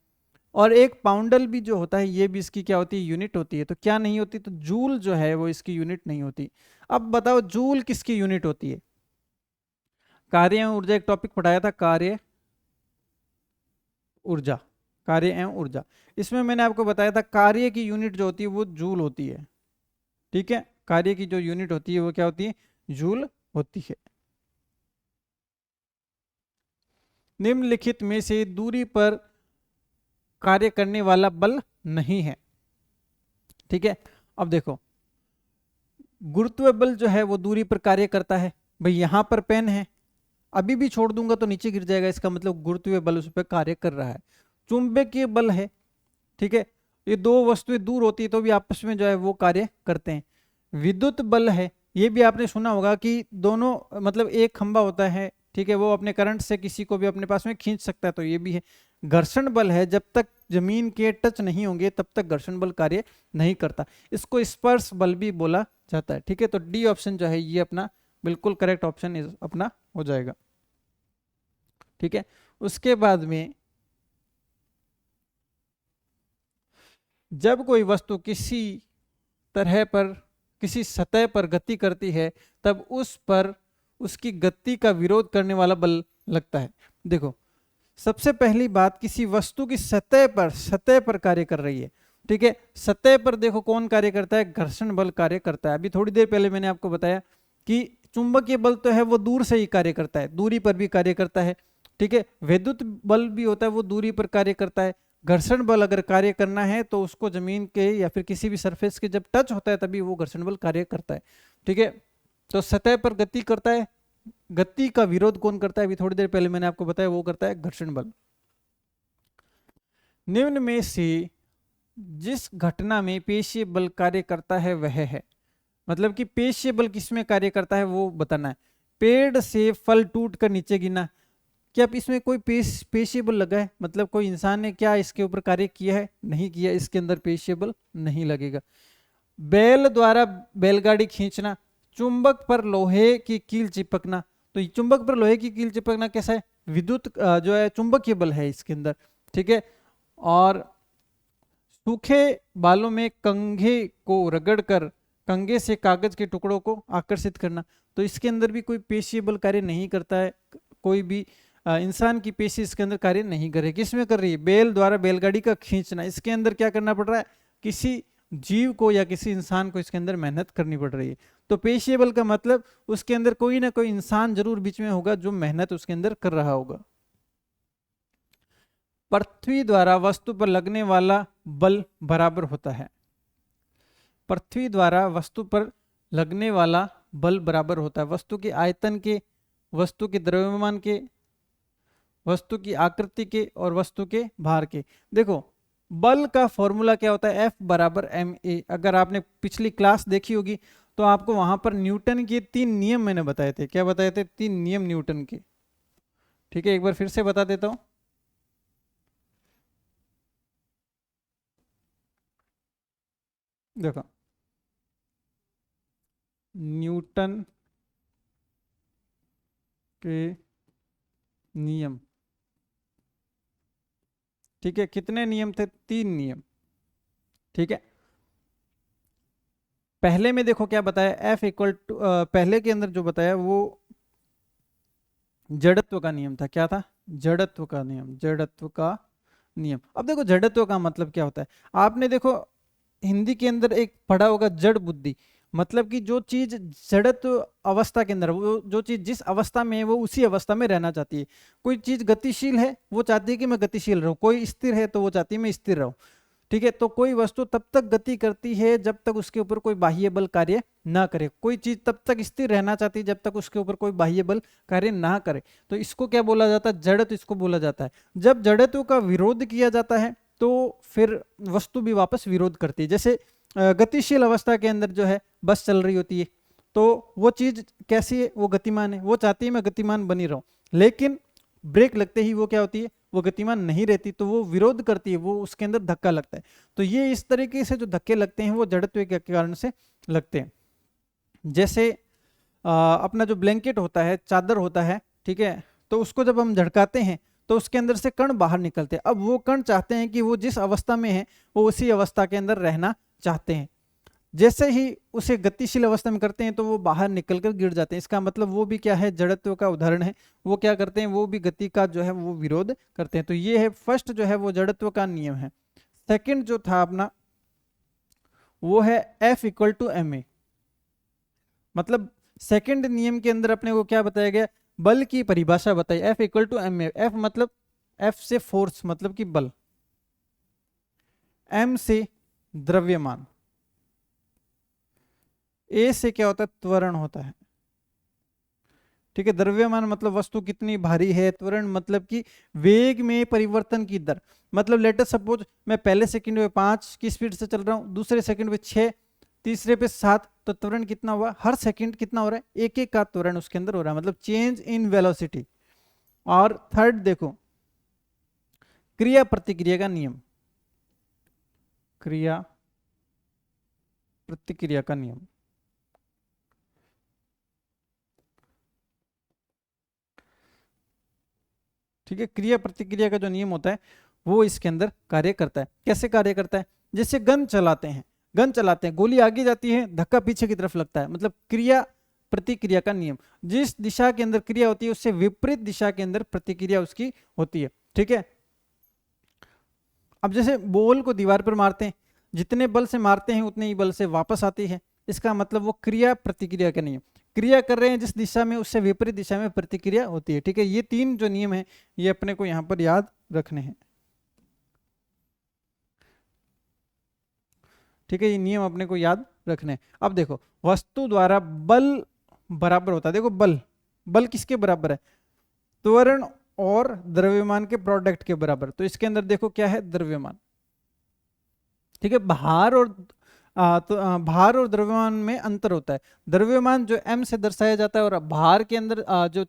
और एक पाउंडल भी जो होता है ये भी इसकी क्या होती है? यूनिट होती है। तो क्या नहीं होती? तो जूल जो है वो इसकी यूनिट नहीं होती। अब बताओ जूल किसकी यूनिट होती है? कार्य एवं ऊर्जा एक टॉपिक पढ़ाया था, कार्य ऊर्जा, कार्य एवं ऊर्जा। इसमें मैंने आपको बताया था कार्य की यूनिट जो होती है वो जूल होती है, ठीक है। कार्य की जो यूनिट होती है वो क्या होती है? जूल होती है। निम्नलिखित में से दूरी पर कार्य करने वाला बल नहीं है, ठीक है। अब देखो गुरुत्व बल जो है वो दूरी पर कार्य करता है। भाई यहां पर पेन है, अभी भी छोड़ दूंगा तो नीचे गिर जाएगा, इसका मतलब गुरुत्व बल उस पर कार्य कर रहा है। चुंबकीय बल है, ठीक है, ये दो वस्तुएं दूर होती है तो भी आपस में जो है वो कार्य करते हैं। विद्युत बल है, ये भी आपने सुना होगा कि दोनों मतलब एक खंभा होता है, ठीक है, वो अपने करंट से किसी को भी अपने पास में खींच सकता है, तो ये भी है। घर्षण बल है, जब तक जमीन के टच नहीं होंगे तब तक घर्षण बल कार्य नहीं करता, इसको स्पर्श बल भी बोला जाता है। ठीक है, तो डी ऑप्शन जो है ये अपना बिल्कुल करेक्ट ऑप्शन अपना हो जाएगा। ठीक है, उसके बाद में जब कोई वस्तु किसी तरह पर किसी सतह पर गति करती है तब उस पर उसकी गति का विरोध करने वाला बल लगता है। देखो, सबसे पहली बात, किसी वस्तु की सतह पर कार्य कर रही है, ठीक है, सतह पर देखो कौन कार्य करता है, घर्षण बल कार्य करता है। अभी थोड़ी देर पहले मैंने आपको बताया कि चुंबकीय बल तो है वो दूर से ही कार्य करता है, दूरी पर भी कार्य करता है। ठीक है, विद्युत बल भी होता है वो दूरी पर कार्य करता है। घर्षण बल अगर कार्य करना है तो उसको जमीन के या फिर किसी भी सरफेस के जब टच होता है तभी वो घर्षण बल कार्य करता है। ठीक है, तो सतह पर गति करता है, गति का विरोध कौन करता है, अभी थोड़ी देर पहले मैंने आपको बताया, वो करता है घर्षण बल। निम्न में से जिस घटना में पेशीय बल कार्य करता है वह है, मतलब कि पेशीय बल किसमें कार्य करता है वो बताना है। पेड़ से फल टूट कर नीचे गिरना, क्या इसमें कोई पेशीय बल लगा है, मतलब कोई इंसान ने क्या इसके ऊपर कार्य किया है, नहीं किया, इसके अंदर पेशीय बल नहीं लगेगा। बैल द्वारा बैलगाड़ी खींचना, चुंबक पर लोहे की कील चिपकना, तो चुंबक पर लोहे की कील चिपकना कैसा है, विद्युत जो है चुंबकीय बल है इसके अंदर। ठीक है, और सूखे बालों में कंघे को रगड़कर कंघे से कागज के टुकड़ों को आकर्षित करना, तो इसके अंदर भी कोई पेशीय बल कार्य नहीं करता है, कोई भी इंसान की पेशी इसके अंदर कार्य नहीं करे। किसमें कर रही है, बैल द्वारा बैलगाड़ी का खींचना, इसके अंदर क्या करना पड़ रहा है, किसी जीव को या किसी इंसान को इसके अंदर मेहनत करनी पड़ रही है। तो पेशीय बल का मतलब उसके अंदर कोई ना कोई इंसान जरूर बीच में होगा जो मेहनत उसके अंदर कर रहा होगा। पृथ्वी द्वारा वस्तु पर लगने वाला बल बराबर होता है, पृथ्वी द्वारा वस्तु पर लगने वाला बल बराबर होता है वस्तु के आयतन के, वस्तु के द्रव्यमान के, वस्तु की आकृति के और वस्तु के भार के। देखो, बल का फॉर्मूला क्या होता है, F बराबर एम ए। अगर आपने पिछली क्लास देखी होगी तो आपको वहां पर न्यूटन के 3 नियम मैंने बताए थे। क्या बताए थे, 3 नियम न्यूटन के। ठीक है, एक बार फिर से बता देता हूं। देखो, न्यूटन के नियम, ठीक है, कितने नियम थे, 3 नियम। ठीक है, पहले में देखो क्या बताया, F इक्वल टू, पहले के अंदर जो बताया वो जड़त्व का नियम था। क्या था, जड़त्व का नियम, जड़त्व का नियम। अब देखो जड़त्व का मतलब क्या होता है, आपने देखो हिंदी के अंदर एक पढ़ा होगा जड़ बुद्धि, मतलब कि जो चीज जड़त्व अवस्था के अंदर, वो जो चीज जिस अवस्था में है वो उसी अवस्था में रहना चाहती है। कोई चीज गतिशील है वो चाहती है कि मैं गतिशील रहूं, कोई स्थिर है तो वो चाहती है मैं स्थिर रहूं। ठीक है, तो कोई वस्तु तब तक गति करती है जब तक उसके ऊपर कोई बाह्य बल कार्य ना करे, कोई चीज तब तक स्थिर रहना चाहती है जब तक उसके ऊपर कोई बाह्य बल कार्य ना करे। तो इसको क्या बोला जाता है, जड़त्व इसको बोला जाता है। जब जड़त्व का विरोध किया जाता है तो फिर वस्तु भी वापस विरोध करती है। जैसे गतिशील अवस्था के अंदर जो है बस चल रही होती है तो वो चीज कैसी है, वो गतिमान है, वो चाहती है मैं गतिमान बनी रहूं, लेकिन ब्रेक लगते ही वो क्या होती है, वो गतिमान नहीं रहती, तो वो विरोध करती है, वो उसके अंदर धक्का लगता है। तो ये इस तरीके से जो धक्के लगते हैं वो जड़त्व के कारण से लगते हैं। जैसे अपना जो ब्लैंकेट होता है, चादर होता है, ठीक है, तो उसको जब हम झटकाते हैं तो उसके अंदर से कण बाहर निकलते हैं। अब वो कण चाहते हैं कि वो जिस अवस्था में है वो उसी अवस्था के अंदर रहना चाहते हैं। जैसे ही उसे गतिशील अवस्था में करते हैं तो वो बाहर निकलकर गिर जाते हैं। इसका मतलब वो भी क्या है, जड़त्व का उदाहरण है। वो क्या करते हैं, वो भी गति का जो है वो विरोध करते हैं। तो ये है फर्स्ट जो है वो जड़त्व का नियम है। सेकंड जो था अपना वो है F equal to M A, मतलब सेकंड नियम के अंदर अपने को क्या बताया गया, बल की परिभाषा बताई, F equal to M A. F मतलब F से फोर्स मतलब कि बल, M से द्रव्यमान, ए से क्या होता है, त्वरण होता है। ठीक है। द्रव्यमान मतलब वस्तु कितनी भारी है, त्वरण मतलब कि वेग में परिवर्तन की दर, मतलब लेट अस सपोज मैं पहले सेकंड में 5 की स्पीड से चल रहा हूं, दूसरे सेकंड में 6, तीसरे पे 7, तो त्वरण कितना हुआ, हर सेकंड कितना हो रहा है, एक एक का त्वरण उसके अंदर हो रहा है, मतलब चेंज इन वेलोसिटी। और थर्ड देखो, क्रिया प्रतिक्रिया का नियम, क्रिया प्रतिक्रिया का नियम, ठीक है। क्रिया प्रतिक्रिया का जो नियम होता है वो इसके अंदर कार्य करता है। कैसे कार्य करता है, जैसे गन चलाते हैं, गन चलाते हैं, गोली आगे जाती है, धक्का पीछे की तरफ लगता है, मतलब क्रिया प्रतिक्रिया का नियम, जिस दिशा के अंदर क्रिया होती है उससे विपरीत दिशा के अंदर प्रतिक्रिया उसकी होती है, ठीक है। अब जैसे बॉल को दीवार पर मारते हैं, जितने बल से मारते हैं उतने ही बल से वापस आती है, इसका मतलब वो क्रिया प्रतिक्रिया का नियम, क्रिया कर रहे हैं जिस दिशा में उससे विपरीत दिशा में प्रतिक्रिया होती है, ठीक है। ये तीन जो नियम है ये अपने को यहाँ पर याद रखने हैं, ठीक है। ये नियम अपने को याद रखने हैं। अब देखो, वस्तु द्वारा बल बराबर होता है, देखो बल, बल किसके बराबर है, त्वरण और द्रव्यमान के प्रोडक्ट के बराबर, तो इसके अंदर देखो क्या है, द्रव्यमान, ठीक है। भार और द्रव्यमान में अंतर होता है, द्रव्यमान जो m से दर्शाया जाता है और भार के अंदर जो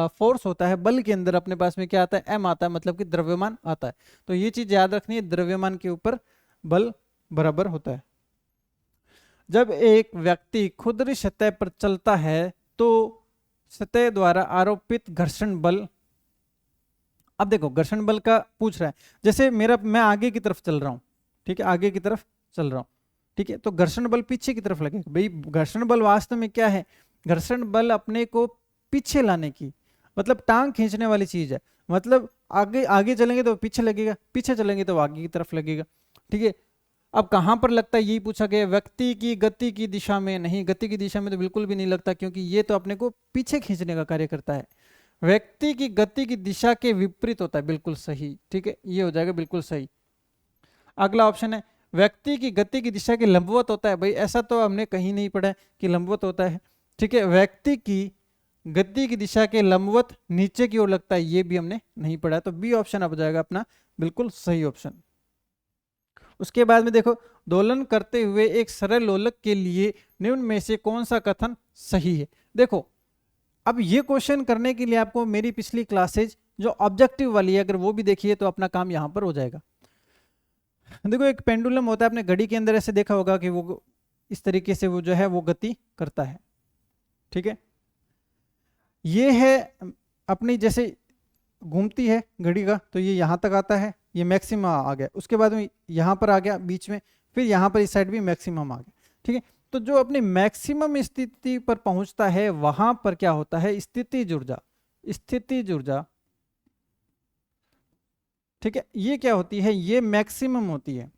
फोर्स होता है, बल के अंदर अपने पास में क्या आता है, m आता है, मतलब कि द्रव्यमान आता है। तो ये चीज याद रखनी है, द्रव्यमान के ऊपर बल बराबर होता है। जब एक व्यक्ति खुरदरी सतह पर चलता है तो सतह द्वारा आरोपित घर्षण बल, अब देखो घर्षण बल का पूछ रहा है, जैसे मैं आगे की तरफ चल रहा हूं, ठीक है, आगे की तरफ चल रहा हूं, ठीक है, तो घर्षण बल पीछे की तरफ लगेगा। भाई घर्षण बल वास्तव में क्या है, घर्षण बल अपने को पीछे लाने की, मतलब टांग खींचने वाली चीज है, मतलब आगे आगे चलेंगे तो पीछे लगेगा, पीछे चलेंगे तो आगे की तरफ लगेगा, ठीक है। अब कहां पर लगता है यही पूछा गया, व्यक्ति की गति की दिशा में नहीं, गति की दिशा में तो बिल्कुल भी नहीं लगता, क्योंकि ये तो अपने को पीछे खींचने का कार्य करता है, व्यक्ति की गति की दिशा के विपरीत होता है, बिल्कुल सही, ठीक है, ये हो जाएगा बिल्कुल सही। अगला ऑप्शन है व्यक्ति की गति की दिशा के लंबवत होता है, भाई ऐसा तो हमने कहीं नहीं पढ़ा है कि लंबवत होता है, ठीक है, व्यक्ति की गति की दिशा के लंबवत नीचे की ओर लगता है, ये भी हमने नहीं पढ़ा, तो बी ऑप्शन अब जाएगा अपना बिल्कुल सही ऑप्शन। उसके बाद में देखो, दोलन करते हुए एक सरल लोलक के लिए निम्न में से कौन सा कथन सही है। देखो अब ये क्वेश्चन करने के लिए आपको मेरी पिछली क्लासेज जो ऑब्जेक्टिव वाली है अगर वो भी देखिए तो अपना काम यहां पर हो जाएगा। देखो एक पेंडुलम होता है, अपने घड़ी के अंदर ऐसे देखा होगा कि वो इस तरीके से वो जो है वो गति करता है, ठीक है। ये है अपनी जैसे घूमती है घड़ी का, तो ये यहां तक आता है, ये मैक्सिमम आ गया, उसके बाद में यहां पर आ गया बीच में, फिर यहां पर इस साइड भी मैक्सिमम आ गया, ठीक है। तो जो अपनी मैक्सिमम स्थिति पर पहुंचता है वहां पर क्या होता है, स्थितिज ऊर्जा, स्थितिज ऊर्जा, ठीक है, ये क्या होती है, ये मैक्सिमम होती है,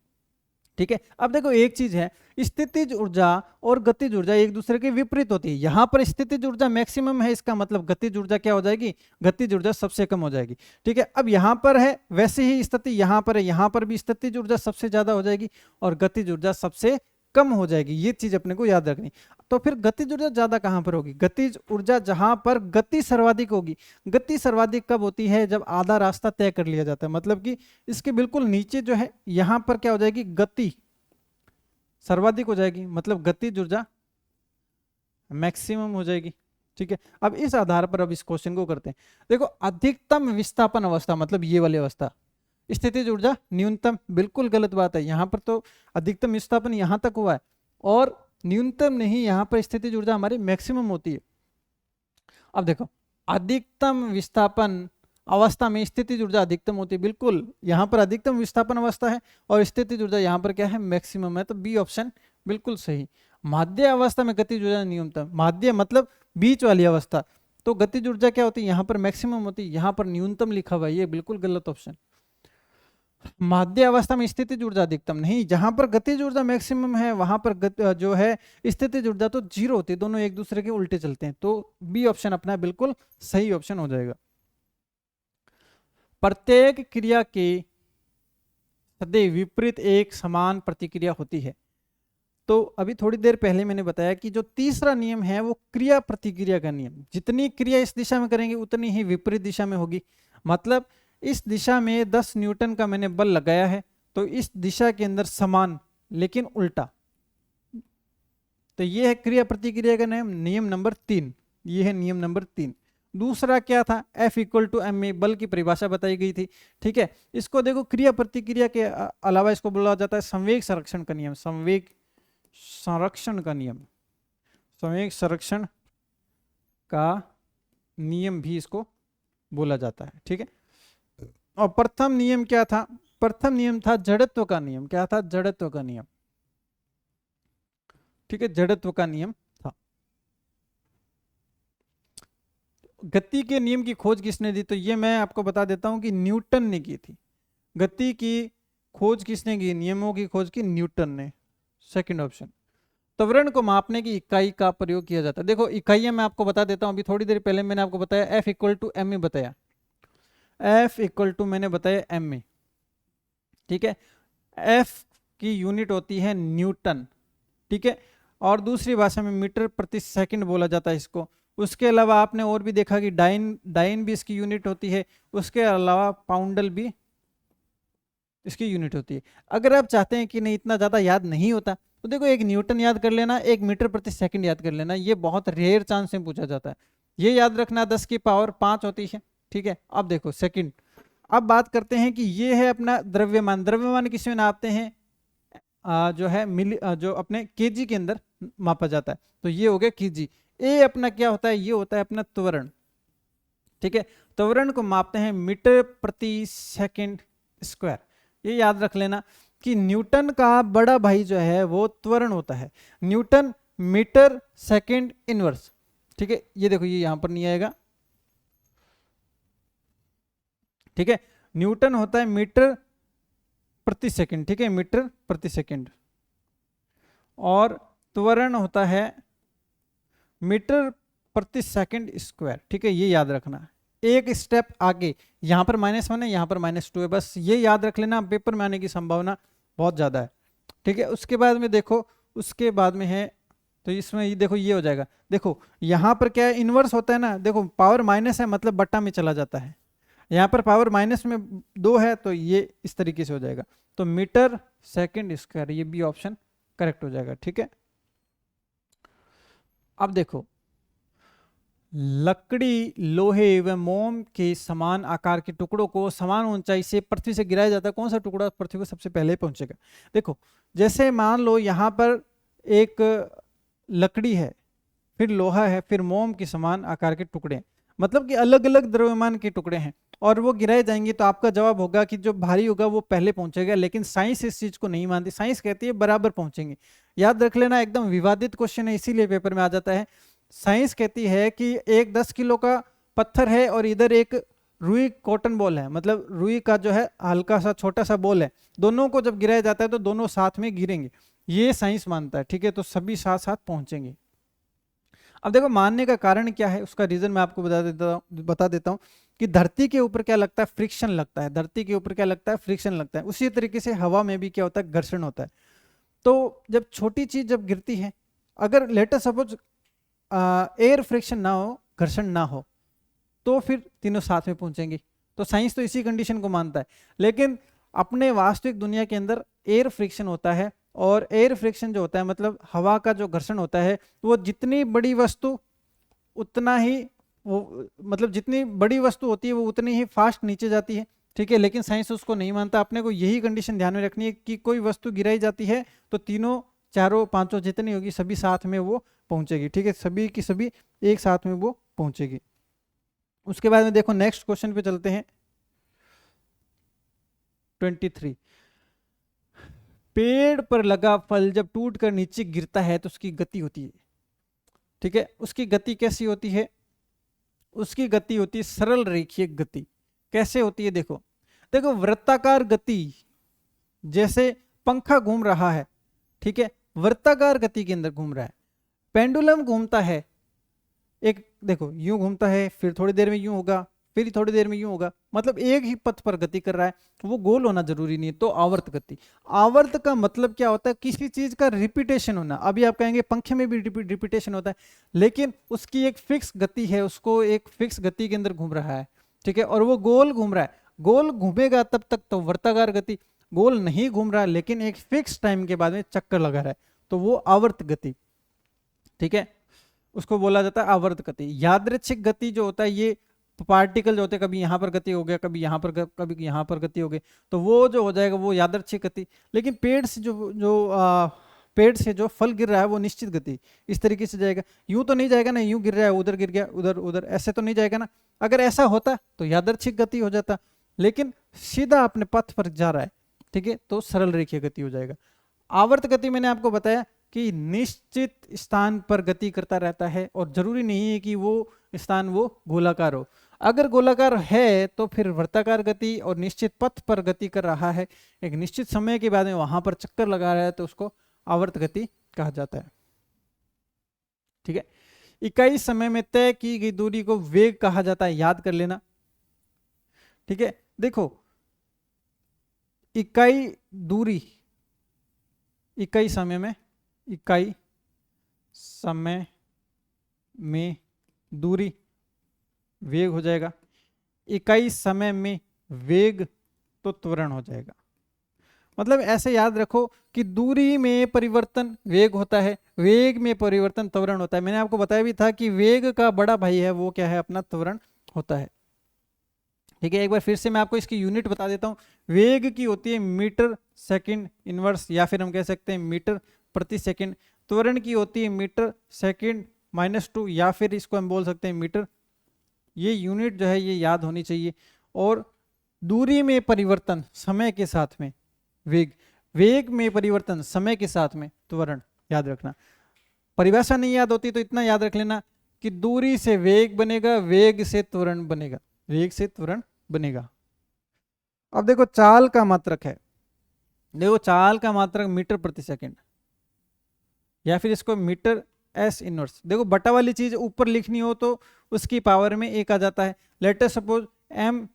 ठीक है। अब देखो एक चीज है, स्थितिज ऊर्जा और गतिज ऊर्जा एक दूसरे के विपरीत होती है, यहां पर स्थितिज ऊर्जा मैक्सिमम है, इसका मतलब गतिज ऊर्जा क्या हो जाएगी, गतिज ऊर्जा सबसे कम हो जाएगी, ठीक है। अब यहां पर है वैसे ही स्थिति यहां पर है, यहां पर भी स्थितिज ऊर्जा सबसे ज्यादा हो जाएगी और गतिज ऊर्जा सबसे कम हो जाएगी, ये चीज अपने को याद रखनी। तो फिर गतिज ऊर्जा ज्यादा कहां पर होगी, गतिज ऊर्जा जहां पर गति सर्वाधिक होगी। गति सर्वाधिक कब होती है, जब आधा रास्ता तय कर लिया जाता है, मतलब कि इसके बिल्कुल नीचे जो है यहां पर क्या हो जाएगी, गति सर्वाधिक हो जाएगी, मतलब गतिज ऊर्जा मैक्सिमम हो जाएगी, ठीक है। अब इस आधार पर अब इस क्वेश्चन को करते हैं। देखो अधिकतम विस्थापन अवस्था मतलब ये वाली अवस्था, स्थितिज ऊर्जा न्यूनतम, बिल्कुल गलत बात है, यहां पर तो अधिकतम विस्थापन यहां तक हुआ है और न्यूनतम नहीं, यहां पर स्थितिज ऊर्जा हमारी मैक्सिमम होती है। अब देखो अधिकतम विस्थापन अवस्था में स्थितिज ऊर्जा अधिकतम होती है, बिल्कुल यहां पर अधिकतम विस्थापन अवस्था है और स्थितिज ऊर्जा यहां पर क्या है, मैक्सिमम है, तो बी ऑप्शन बिल्कुल सही। माध्य अवस्था में गतिज ऊर्जा न्यूनतम, माध्य मतलब बीच वाली अवस्था, तो गतिज ऊर्जा क्या होती है, यहां पर मैक्सिमम होती है, यहां पर न्यूनतम लिखा हुआ है, ये बिल्कुल गलत ऑप्शन। माध्य अवस्था में स्थितिज ऊर्जा अधिकतम नहीं, जहां पर गतिज ऊर्जा मैक्सिमम है वहां पर जो है स्थितिज ऊर्जा तो जीरो होती है, दोनों एक दूसरे के उल्टे चलते हैं, तो बी ऑप्शन अपना बिल्कुल सही ऑप्शन हो जाएगा। प्रत्येक क्रिया के सदैव विपरीत एक समान प्रतिक्रिया होती है, तो अभी थोड़ी देर पहले मैंने बताया कि जो तीसरा नियम है वो क्रिया प्रतिक्रिया का नियम, जितनी क्रिया इस दिशा में करेंगे उतनी ही विपरीत दिशा में होगी। मतलब इस दिशा में 10 न्यूटन का मैंने बल लगाया है तो इस दिशा के अंदर समान लेकिन उल्टा, तो ये है क्रिया प्रतिक्रिया का नियम, नियम नंबर 3। ये है नियम नंबर 3। दूसरा क्या था, F equal to M A, बल की परिभाषा बताई गई थी। ठीक है, इसको देखो क्रिया प्रतिक्रिया के अलावा इसको बोला जाता है संवेग संरक्षण का नियम, संवेग संरक्षण का नियम, संवेग संरक्षण का नियम भी इसको बोला जाता है। ठीक है, और प्रथम नियम क्या था, प्रथम नियम था जड़त्व का नियम। क्या था, जड़त्व का नियम। ठीक है, जड़त्व का नियम था। गति के नियम की खोज किसने दी, तो ये मैं आपको बता देता हूं कि न्यूटन ने की थी। गति की खोज किसने की, नियमों की खोज की न्यूटन ने। Second option. त्वरण को मापने की इकाई का प्रयोग किया जाता है। देखो इकाइयां मैं आपको बता देता हूं, अभी थोड़ी देर पहले मैंने आपको बताया F equal to M A बताया, F इक्वल टू मैंने बताया एम ए। ठीक है, F की यूनिट होती है न्यूटन। ठीक है, और दूसरी भाषा में मीटर प्रति सेकंड बोला जाता है इसको। उसके अलावा आपने और भी देखा कि डाइन भी इसकी यूनिट होती है। उसके अलावा पाउंडल भी इसकी यूनिट होती है। अगर आप चाहते हैं कि नहीं इतना ज़्यादा याद नहीं होता तो देखो एक न्यूटन याद कर लेना, एक मीटर प्रति सेकंड याद कर लेना, ये बहुत रेयर चांस में पूछा जाता है। ये याद रखना 10 की पावर 5 होती है। ठीक है, अब देखो सेकंड। अब बात करते हैं कि ये है अपना द्रव्यमान। द्रव्यमान किस में नापते हैं, जो है मिली, जो अपने केजी के अंदर मापा जाता है, तो ये हो गया केजी। ए अपना क्या होता है, ये होता है अपना त्वरण। ठीक है, त्वरण को मापते हैं मीटर प्रति सेकंड स्क्वायर। ये याद रख लेना कि न्यूटन का बड़ा भाई जो है वो त्वरण होता है, न्यूटन मीटर सेकंड इनवर्स। ठीक है, ये देखो ये यहां पर नहीं आएगा। ठीक है, न्यूटन होता है मीटर प्रति सेकंड। ठीक है, मीटर प्रति सेकंड, और त्वरण होता है मीटर प्रति सेकंड स्क्वायर। ठीक है, ये याद रखना। एक स्टेप आगे, यहां पर -1 है, यहां पर -2 है, बस ये याद रख लेना, पेपर में आने की संभावना बहुत ज्यादा है। ठीक है, उसके बाद में देखो, उसके बाद में है तो इसमें ये देखो ये हो जाएगा। देखो यहां पर क्या है, इनवर्स होता है ना, देखो पावर माइनस है मतलब बट्टा में चला जाता है। यहाँ पर पावर माइनस में 2 है तो ये इस तरीके से हो जाएगा, तो मीटर सेकंड स्क्वायर, ये भी ऑप्शन करेक्ट हो जाएगा। ठीक है, अब देखो लकड़ी, लोहे एवं मोम के समान आकार के टुकड़ों को समान ऊंचाई से पृथ्वी से गिराया जाता है। कौन सा टुकड़ा पृथ्वी को सबसे पहले पहुंचेगा। देखो जैसे मान लो यहाँ पर एक लकड़ी है, फिर लोहा है, फिर मोम के समान आकार के टुकड़े हैं, मतलब कि अलग अलग द्रव्यमान के टुकड़े हैं, और वो गिराए जाएंगे, तो आपका जवाब होगा कि जो भारी होगा वो पहले पहुंचेगा। लेकिन साइंस इस चीज को नहीं मानती, साइंस कहती है बराबर पहुंचेंगे। याद रख लेना, एकदम विवादित क्वेश्चन है, इसीलिए पेपर में आ जाता है। साइंस कहती है कि एक 10 किलो का पत्थर है और इधर एक रुई कॉटन बॉल है, मतलब रुई का जो है हल्का सा छोटा सा बॉल है, दोनों को जब गिराया जाता है तो दोनों साथ में गिरेंगे, ये साइंस मानता है। ठीक है, तो सभी साथ साथ पहुंचेंगे। अब देखो मानने का कारण क्या है, उसका रीजन मैं आपको बता देता हूं कि धरती के ऊपर क्या लगता है, फ्रिक्शन लगता है। धरती के ऊपर क्या लगता है, फ्रिक्शन लगता है। उसी तरीके से हवा में भी क्या होता है, घर्षण होता है। तो जब छोटी चीज जब गिरती है, अगर लेटेस्ट सपोज एयर फ्रिक्शन ना हो, घर्षण ना हो, तो फिर तीनों साथ में पहुंचेंगे। तो साइंस तो इसी कंडीशन को मानता है। लेकिन अपने वास्तविक दुनिया के अंदर एयर फ्रिक्शन होता है, और एयर फ्रिक्शन जो होता है मतलब हवा का जो घर्षण होता है, वो जितनी बड़ी वस्तु उतना ही वो, मतलब जितनी बड़ी वस्तु होती है वो उतनी ही फास्ट नीचे जाती है। ठीक है, लेकिन साइंस उसको नहीं मानता। अपने को यही कंडीशन ध्यान में रखनी है कि कोई वस्तु गिराई जाती है तो तीनों, चारों, पांचों जितनी होगी सभी साथ में वो पहुंचेगी। ठीक है, सभी की सभी एक साथ में वो पहुंचेगी। उसके बाद में देखो नेक्स्ट क्वेश्चन पे चलते हैं। 23, पेड़ पर लगा फल जब टूट कर नीचे गिरता है तो उसकी गति होती है। ठीक है, उसकी गति कैसी होती है, उसकी गति होती है सरल रेखीय गति। कैसे होती है, देखो देखो वृत्ताकार गति, जैसे पंखा घूम रहा है, ठीक है, वृत्ताकार गति के अंदर घूम रहा है। पेंडुलम घूमता है, एक देखो यूं घूमता है, फिर थोड़ी देर में यूं होगा, फिर थोड़ी देर में यूं होगा, मतलब एक ही पथ पर गति कर रहा है, वो गोल होना जरूरी नहीं है। तो आवर्त गति, आवर्त का मतलब क्या होता है, किसी चीज का रिपीटेशन होना। अभी आप कहेंगे पंखे में भी रिपीटेशन होता है, लेकिन उसकी एक फिक्स गति है, उसको एक फिक्स गति के अंदर घूम रहा है, ठीक है, और वो गोल घूम रहा है। गोल घूमेगा तब तक तो वर्ताकार गति, गोल नहीं घूम रहा लेकिन एक फिक्स टाइम के बाद में चक्कर लगा रहा है, तो वो आवर्त गति, ठीक है, उसको बोला जाता है आवर्त गति। यादृच्छिक गति जो होता है, ये पार्टिकल जो होते हैं, कभी यहाँ पर गति हो गया, कभी यहाँ पर, कभी यहाँ पर गति हो गई, तो वो जो हो जाएगा वो यादृच्छिक गति। लेकिन पेड़ से पेड़ से जो फल गिर रहा है वो निश्चित गति इस तरीके से जाएगा। यूं तो नहीं जाएगा ना, यूं गिर रहा है उधर गिर गया, उधर उधर, ऐसे तो नहीं जाएगा ना। अगर ऐसा होता तो यादृच्छिक गति हो जाता, लेकिन सीधा अपने पथ पर जा रहा है, ठीक है, तो सरल रेखीय गति हो जाएगा। आवर्त गति मैंने आपको बताया कि निश्चित स्थान पर गति करता रहता है, और जरूरी नहीं है कि वो स्थान वो गोलाकार हो। अगर गोलाकार है तो फिर वृत्ताकार गति, और निश्चित पथ पर गति कर रहा है, एक निश्चित समय के बाद में वहां पर चक्कर लगा रहा है, तो उसको आवर्त गति कहा जाता है, ठीक है। इकाई समय में तय की गई दूरी को वेग कहा जाता है, याद कर लेना, ठीक है। देखो, इकाई दूरी, इकाई समय में, इकाई समय में दूरी वेग हो जाएगा, इकाई समय में वेग तो त्वरण हो जाएगा। मतलब ऐसे याद रखो कि दूरी में परिवर्तन वेग होता है, वेग में परिवर्तन त्वरण होता है। मैंने आपको बताया भी था कि वेग का बड़ा भाई है वो क्या है, अपना त्वरण होता है, ठीक है। एक बार फिर से मैं आपको इसकी यूनिट बता देता हूँ। वेग की होती है मीटर सेकंड इनवर्स, या फिर हम कह सकते हैं मीटर प्रति सेकंड। त्वरण की होती है मीटर सेकंड -2, या फिर इसको हम बोल सकते हैं मीटर। ये यूनिट जो है ये याद होनी चाहिए। और दूरी में परिवर्तन समय के साथ में वेग, वेग में परिवर्तन समय के साथ में त्वरण, याद रखना। परिभाषा नहीं याद होती तो इतना याद रख लेना कि दूरी से वेग बनेगा, वेग से त्वरण बनेगा, वेग से त्वरण बनेगा। अब देखो चाल का मात्रक है, देखो चाल का मात्रक मीटर प्रति सेकंड, या फिर इसको मीटर एस इनवर्स। देखो बटा वाली चीज ऊपर लिखनी हो तो उसकी पावर में 1 आ जाता है। Let us suppose M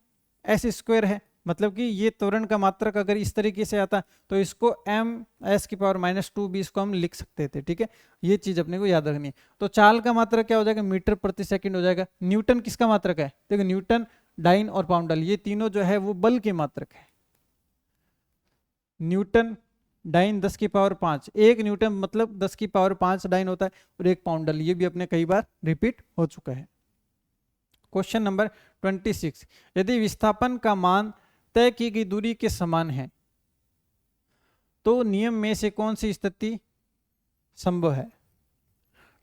S square है, मतलब कि ये त्वरण का मात्रक अगर इस तरीके से आता तो इसको एम एस की पावर -2 भी इसको हम लिख सकते थे, ठीक है। ये चीज अपने को याद रखनी है। तो चाल का मात्रक क्या हो जाएगा, मीटर प्रति सेकंड हो जाएगा। न्यूटन किसका मात्रक है, देखो न्यूटन, डाइन और पाउंडल, ये तीनों जो है वो बल के मात्रक है। न्यूटन, डाइन 10 की पावर 5, 1 न्यूटन मतलब 10 की पावर 5 डाइन होता है, और 1 पाउंडल, ये भी अपने कई बार रिपीट हो चुका है। क्वेश्चन नंबर 26, यदि विस्थापन का मान तय की गई दूरी के समान है तो नियम में से कौन सी स्थिति संभव है।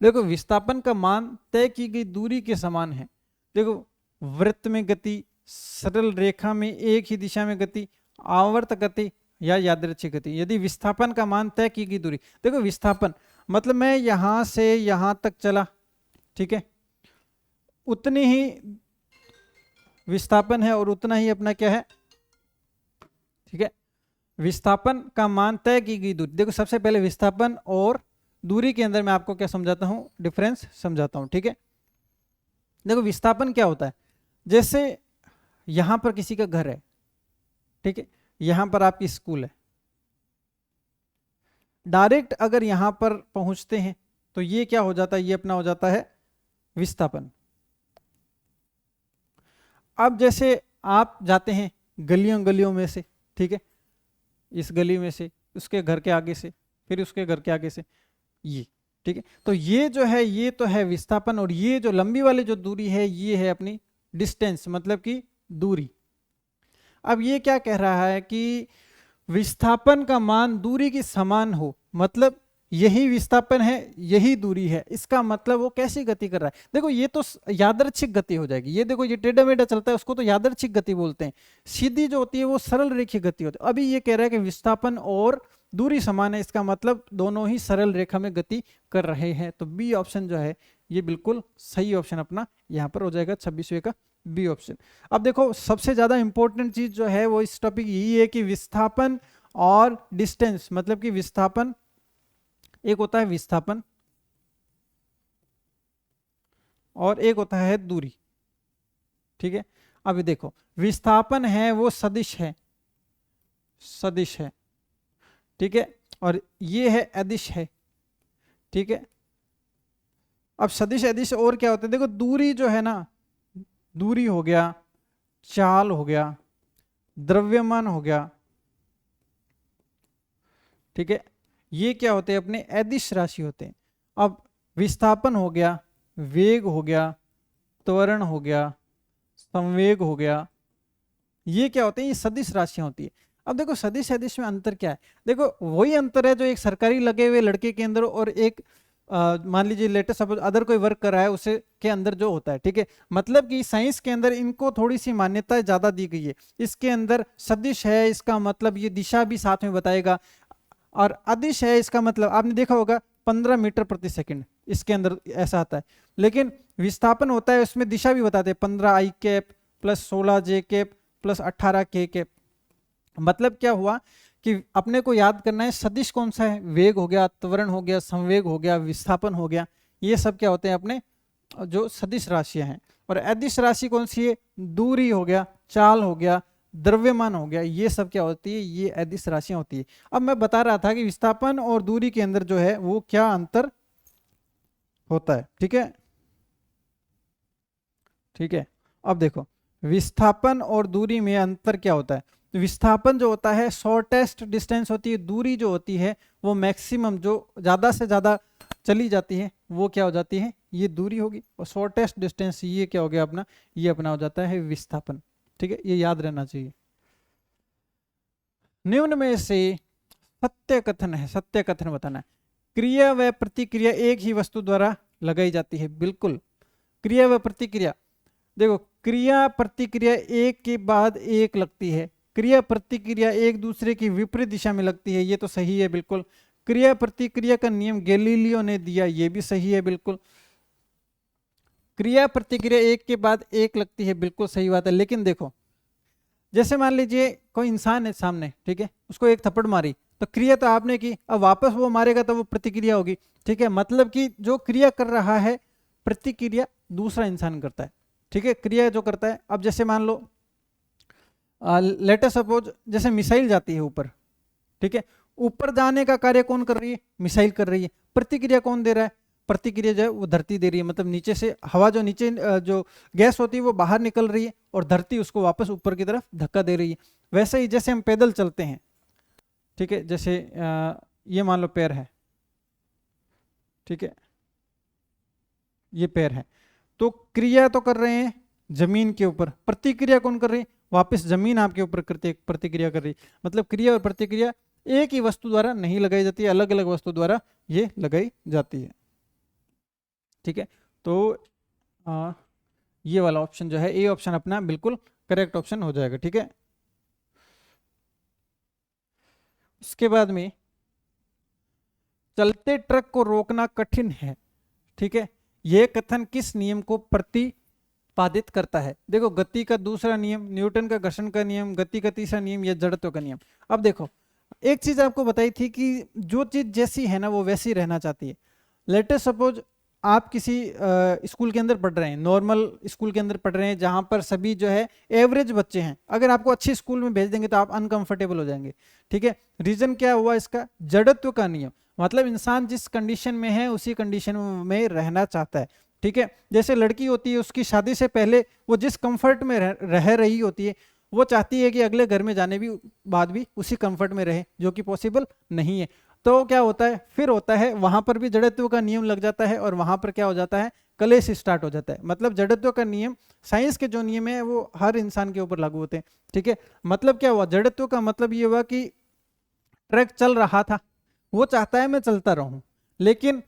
देखो विस्थापन का मान तय की गई दूरी के समान है। देखो वृत्त में गति, सरल रेखा में एक ही दिशा में गति, आवर्त गति या यादृच्छिक गति। यदि विस्थापन का मान तय की गई दूरी, देखो विस्थापन मतलब मैं यहां से यहां तक चला, ठीक है, उतनी ही विस्थापन है और उतना ही अपना क्या है, ठीक है। विस्थापन का मान तय की गई दूरी, देखो सबसे पहले विस्थापन और दूरी के अंदर मैं आपको क्या समझाता हूं, डिफरेंस समझाता हूं, ठीक है। देखो विस्थापन क्या होता है, जैसे यहां पर किसी का घर है, ठीक है, यहां पर आपकी स्कूल है, डायरेक्ट अगर यहां पर पहुंचते हैं तो ये क्या हो जाता है, ये अपना हो जाता है विस्थापन। अब जैसे आप जाते हैं गलियों गलियों में से, ठीक है, इस गली में से, उसके घर के आगे से, फिर उसके घर के आगे से, ये, ठीक है, तो ये जो है ये तो है विस्थापन, और ये जो लंबी वाली जो दूरी है ये है अपनी डिस्टेंस, मतलब कि दूरी। अब ये क्या कह रहा है कि विस्थापन का मान दूरी के समान हो, मतलब यही विस्थापन है यही दूरी है, इसका मतलब वो कैसी गति कर रहा है। देखो ये तो यादृच्छिक गति हो जाएगी, ये देखो ये टेढ़ा मेढ़ा चलता है उसको तो यादृच्छिक गति बोलते हैं, सीधी जो होती है वो सरल रेखीय गति होती है। अभी ये कह रहा है कि विस्थापन और दूरी समान है, इसका मतलब दोनों ही सरल रेखा में गति कर रहे हैं। तो बी ऑप्शन जो है ये बिल्कुल सही ऑप्शन अपना यहाँ पर हो जाएगा, 26वें का बी ऑप्शन। अब देखो सबसे ज्यादा इंपॉर्टेंट चीज जो है वो इस टॉपिक यही है कि विस्थापन और डिस्टेंस, मतलब कि विस्थापन एक होता है विस्थापन और एक होता है दूरी, ठीक है। अभी देखो विस्थापन है वो सदिश है, सदिश है, ठीक है, और ये है अदिश है, ठीक है। अब सदिश अदिश और क्या होता है, देखो दूरी जो है ना, दूरी हो गया, चाल हो गया, द्रव्यमान हो गया, ठीक है, ये क्या होते हैं अपने अदिश राशि होते हैं। अब विस्थापन हो गया, वेग हो गया, त्वरण हो गया, संवेग हो गया, ये क्या होते हैं, ये सदिश राशियां होती है। अब देखो सदिश अदिश में अंतर क्या है, देखो वही अंतर है जो एक सरकारी लगे हुए लड़के के अंदर और एक मान लीजिए लेटेस्ट सपोज अदर कोई वर्क कर रहा है उसे के अंदर जो होता है, ठीक है। मतलब कि साइंस के अंदर इनको थोड़ी सी मान्यता ज्यादा दी गई है, इसके अंदर सदिश है इसका मतलब ये दिशा भी साथ में बताएगा, और अदिश है इसका मतलब आपने देखा होगा 15 मीटर प्रति सेकंड, इसके अंदर ऐसा आता है। लेकिन विस्थापन होता है उसमें दिशा भी बताते हैं, 15 आई कैप प्लस 16 जे कैप प्लस 18 के कैप। मतलब क्या हुआ कि अपने को याद करना है सदिश कौन सा है, वेग हो गया, त्वरण हो गया, संवेग हो गया, विस्थापन हो गया, ये सब क्या होते हैं अपने जो सदिश राशियां हैं। और अदिश राशि कौन सी है, दूरी हो गया, चाल हो गया, द्रव्यमान हो गया, ये सब क्या होती है, ये अदिश राशियां होती है। अब मैं बता रहा था कि विस्थापन और दूरी के अंदर जो है वो क्या अंतर होता है, ठीक है, ठीक है। अब देखो विस्थापन और दूरी में अंतर क्या होता है, तो विस्थापन जो होता है शॉर्टेस्ट डिस्टेंस होती है, दूरी जो होती है वो मैक्सिमम जो ज्यादा से ज्यादा चली जाती है वो क्या हो जाती है, ये दूरी होगी, और शॉर्टेस्ट डिस्टेंस ये क्या हो गया अपना, ये अपना हो जाता है विस्थापन, ठीक है, ये याद रहना चाहिए। निम्न में से सत्य कथन है, सत्य कथन बताना है, क्रिया व प्रतिक्रिया एक ही वस्तु द्वारा लगाई जाती है, बिल्कुल। क्रिया व प्रतिक्रिया, देखो क्रिया प्रतिक्रिया एक के बाद एक लगती है, क्रिया प्रतिक्रिया एक दूसरे की विपरीत दिशा में लगती है, ये तो सही है बिल्कुल। क्रिया प्रतिक्रिया का नियम गैलीलियो ने दिया, ये भी सही है बिल्कुल। क्रिया प्रतिक्रिया एक के बाद एक लगती है, बिल्कुल सही बात है। लेकिन देखो जैसे मान लीजिए कोई इंसान है सामने, ठीक है, उसको एक थप्पड़ मारी तो क्रिया तो आपने की, अब वापस वो मारेगा तो वो प्रतिक्रिया होगी, ठीक है। मतलब कि जो क्रिया कर रहा है प्रतिक्रिया दूसरा इंसान करता है, ठीक है, क्रिया जो करता है। अब जैसे मान लो लेटर सपोज जैसे मिसाइल जाती है ऊपर, ठीक है, ऊपर जाने का कार्य कौन कर रही है, मिसाइल कर रही है, प्रतिक्रिया कौन दे रहा है, प्रतिक्रिया जो है वो धरती दे रही है, मतलब नीचे से हवा जो नीचे जो गैस होती है वो बाहर निकल रही है और धरती उसको वापस ऊपर की तरफ धक्का दे रही है। वैसे ही जैसे हम पैदल चलते हैं, ठीक है, जैसे ये मान लो पैर है, ठीक है, ये पैर है, तो क्रिया तो कर रहे हैं जमीन के ऊपर, प्रतिक्रिया कौन कर रही है, वापस जमीन आपके ऊपर प्रतिक्रिया कर रही है। मतलब क्रिया और प्रतिक्रिया एक ही वस्तु द्वारा नहीं लगाई जाती है, अलग अलग वस्तु द्वारा ये लगाई जाती है, ठीक है। तो ये वाला ऑप्शन जो है ए ऑप्शन अपना बिल्कुल करेक्ट ऑप्शन हो जाएगा, ठीक है। उसके बाद में चलते ट्रक को रोकना कठिन है, ठीक है, यह कथन किस नियम को प्रतिपादित करता है। देखो गति का दूसरा नियम, न्यूटन का घर्षण का नियम, गति का तीसरा नियम या जड़त्व का नियम। अब देखो एक चीज आपको बताई थी कि जो चीज जैसी है ना वो वैसी रहना चाहती है। लेटेस्ट सपोज आप किसी स्कूल के अंदर पढ़ रहे हैं, नॉर्मल स्कूल के अंदर पढ़ रहे हैं जहां पर सभी जो है एवरेज बच्चे हैं, अगर आपको अच्छी स्कूल में भेज देंगे तो आप अनकंफर्टेबल हो जाएंगे, ठीक है। रीजन क्या हुआ इसका, जड़त्व का नियम, मतलब इंसान जिस कंडीशन में है उसी कंडीशन में रहना चाहता है, ठीक है। जैसे लड़की होती है उसकी शादी से पहले वो जिस कंफर्ट में रह रही होती है वो चाहती है कि अगले घर में जाने भी बाद भी उसी कंफर्ट में रहे, जो कि पॉसिबल नहीं है। तो क्या होता है, फिर होता है वहां पर भी जड़त्व का नियम लग जाता है और वहां पर क्या हो जाता है, कलेश स्टार्ट हो जाता है। मतलब जड़त्व का नियम, साइंस के जो नियम है वो हर इंसान के ऊपर लागू होते हैं, ठीक है। मतलब क्या हुआ, जड़त्व का मतलब ये हुआ कि ट्रक चल रहा था, वो चाहता है मैं चलता रहूं, लेकिन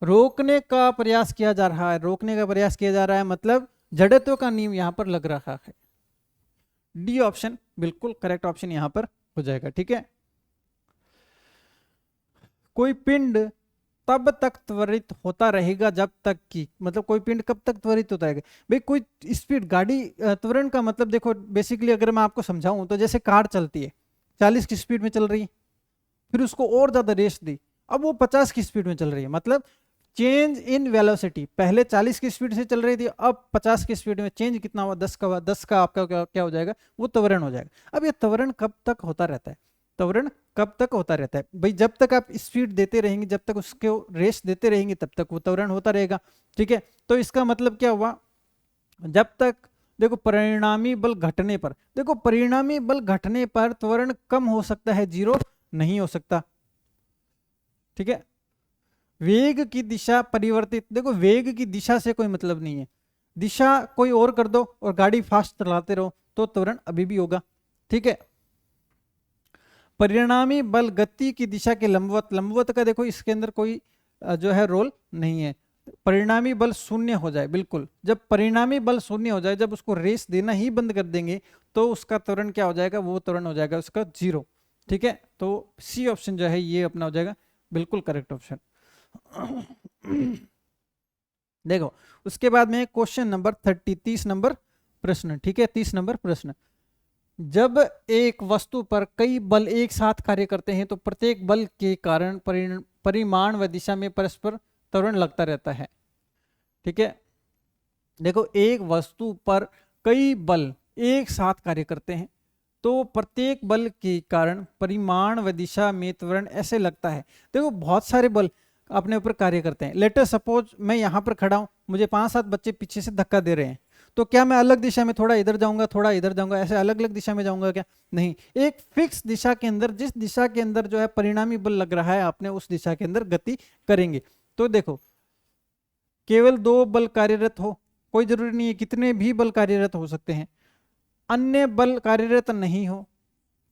रोकने का प्रयास किया जा रहा है, रोकने का प्रयास किया जा रहा है, मतलब जड़त्व का नियम यहां पर लग रहा है। डी ऑप्शन बिल्कुल करेक्ट ऑप्शन यहां पर हो जाएगा, ठीक है। कोई पिंड तब तक त्वरित होता रहेगा जब तक कि, मतलब कोई पिंड कब तक त्वरित होता है भाई, कोई स्पीड गाड़ी, त्वरण का मतलब देखो बेसिकली अगर मैं आपको समझाऊं तो जैसे कार चलती है 40 की स्पीड में चल रही है, फिर उसको और ज्यादा रेस दी, अब वो 50 की स्पीड में चल रही है, मतलब चेंज इन वेलोसिटी, पहले 40 की स्पीड से चल रही थी, अब 50 की स्पीड में चेंज कितना हुआ, 10 का हुआ, 10 का आपका क्या हो जाएगा, वो त्वरण हो जाएगा। अब ये त्वरण कब तक होता रहता है, त्वरण कब तक होता रहता है भाई, जब तक आप स्पीड देते रहेंगे, जब तक उसके रेस देते रहेंगे, तब तक वो त्वरण होता रहेगा। ठीक है, तो इसका मतलब क्या हुआ, जब तक देखो परिणामी बल घटने पर, देखो परिणामी बल घटने पर त्वरण कम हो सकता है, जीरो नहीं हो सकता। ठीक है, वेग की दिशा परिवर्तित, देखो वेग की दिशा से कोई मतलब नहीं है, दिशा कोई और कर दो और गाड़ी फास्ट चलाते रहो तो त्वरण अभी भी होगा। ठीक है, परिणामी बल गति की दिशा के लंबवत, लंबवत का देखो इसके अंदर कोई जो है रोल नहीं है, परिणामी बल शून्य हो जाए, बिल्कुल जब परिणामी बल शून्य हो जाए, जब उसको रेस देना ही बंद कर देंगे तो उसका त्वरण क्या हो जाएगा, वो त्वरण हो जाएगा उसका जीरो। ठीक है, तो सी ऑप्शन जो है ये अपना हो जाएगा बिल्कुल करेक्ट ऑप्शन। देखो उसके बाद में क्वेश्चन नंबर 30, 30 नंबर प्रश्न। ठीक है, 30 नंबर प्रश्न, जब एक वस्तु पर कई बल एक साथ कार्य करते हैं तो प्रत्येक बल के कारण परिमाण व दिशा में परस्पर त्वरण लगता रहता है। ठीक है, देखो एक वस्तु पर कई बल एक साथ कार्य करते हैं तो प्रत्येक बल के कारण परिमाण व दिशा में त्वरण ऐसे लगता है। देखो बहुत सारे बल अपने ऊपर कार्य करते हैं, लेटर सपोज मैं यहाँ पर खड़ा हूँ, मुझे 5-7 बच्चे पीछे से धक्का दे रहे हैं, तो क्या मैं अलग दिशा में थोड़ा इधर जाऊंगा थोड़ा इधर जाऊंगा, ऐसे अलग अलग दिशा में जाऊंगा क्या, नहीं, एक फिक्स दिशा के अंदर, जिस दिशा के अंदर जो है परिणामी बल लग रहा है आपने उस दिशा के अंदर गति करेंगे। तो देखो केवल 2 बल कार्यरत हो, कोई जरूरी नहीं है, कितने भी बल कार्यरत हो सकते हैं, अन्य बल कार्यरत नहीं हो,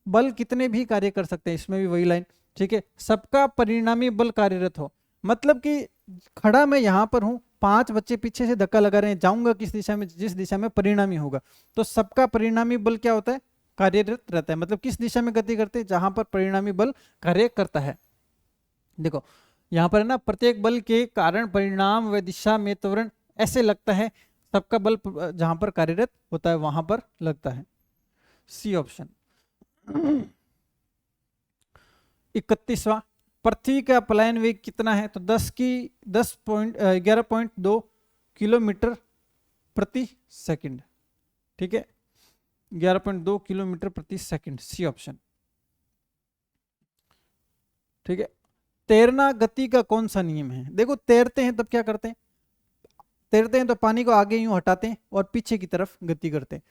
बल कितने भी कार्य कर सकते हैं, इसमें भी वही लाइन। ठीक है, सबका परिणामी बल कार्यरत हो, मतलब कि खड़ा मैं यहां पर हूं, 5 बच्चे पीछे से धक्का लगा रहे हैं, जाऊंगा किस दिशा में, जिस दिशा में परिणामी होगा, तो सबका परिणामी बल क्या होता है, कार्यरत रहता है, मतलब किस दिशा में गति करते हैं, जहां पर परिणामी बल कार्य करता है। देखो यहां पर है ना, प्रत्येक बल के कारण परिणाम व दिशा में त्वरण ऐसे लगता है, सबका बल जहां पर कार्यरत होता है वहां पर लगता है, सी ऑप्शन। 31वां, पृथ्वी का पलायन वेग कितना है, तो 11.2 किलोमीटर प्रति सेकंड। ठीक है, 11.2 किलोमीटर प्रति सेकंड, सी ऑप्शन। ठीक है, तैरना गति का कौन सा नियम है, देखो तैरते हैं तब क्या करते हैं, तैरते हैं तो पानी को आगे यूं हटाते हैं और पीछे की तरफ गति करते हैं,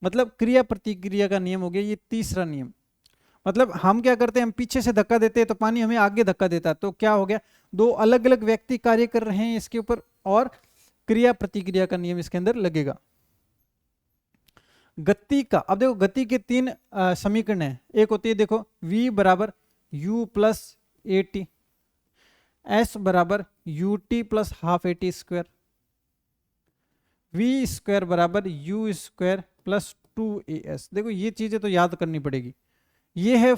मतलब क्रिया प्रतिक्रिया का नियम हो गया ये तीसरा नियम। मतलब हम क्या करते हैं, हम पीछे से धक्का देते हैं तो पानी हमें आगे धक्का देता है, तो क्या हो गया, 2 अलग अलग व्यक्ति कार्य कर रहे हैं इसके ऊपर और क्रिया प्रतिक्रिया का नियम इसके अंदर लगेगा। गति का, अब देखो गति के 3 समीकरण है, एक होती है देखो v बराबर u plus a t, s बराबर u T plus half A T square, v square बराबर यू स्क्वायर प्लस 2as। देखो ये चीजें तो याद करनी पड़ेगी, ये है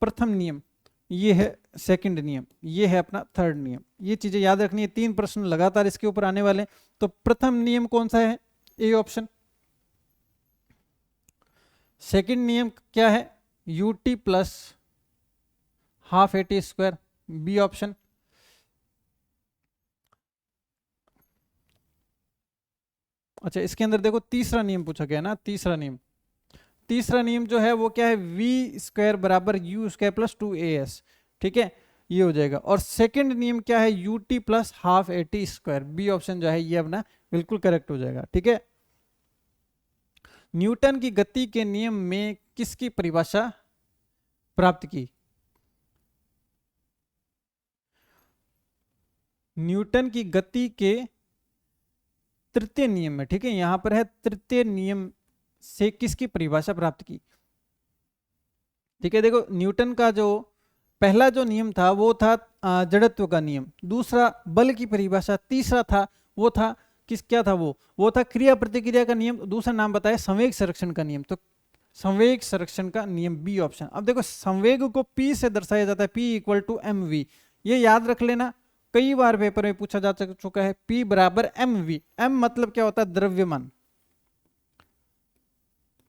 प्रथम नियम, ये है सेकंड नियम, ये है अपना थर्ड नियम, ये चीजें याद रखनी है, 3 प्रश्न लगातार इसके ऊपर आने वाले हैं। तो प्रथम नियम कौन सा है, ए ऑप्शन। सेकंड नियम क्या है, U T plus half A T square, B option. अच्छा इसके अंदर देखो तीसरा नियम पूछा गया ना, तीसरा नियम, तीसरा नियम जो है वो क्या है, वी स्क्वायर बराबर यू स्क्वायर प्लस 2as। ठीक है, ये हो जाएगा। और सेकंड नियम क्या है, U T plus half A T square, B option जो है ये अपना बिल्कुल करेक्ट हो जाएगा। ठीक है, न्यूटन की गति के नियम में किसकी परिभाषा प्राप्त की, न्यूटन की गति के तृतीय नियम में। ठीक है, यहां पर है तृतीय नियम से किसकी परिभाषा प्राप्त की। ठीक है, देखो न्यूटन का जो पहला जो नियम था वो था जड़त्व का नियम, दूसरा बल की परिभाषा, तीसरा था वो था क्या था, वो था क्रिया प्रतिक्रिया का नियम, दूसरा नाम बताया संवेग संरक्षण का नियम, तो संवेग संरक्षण का नियम, बी ऑप्शन। अब देखो संवेग को P से दर्शाया जाता है, P इक्वल टू mv, ये याद रख लेना, कई बार पेपर में पूछा जा चुका है, P बराबर mv, m मतलब क्या होता है, द्रव्यमान।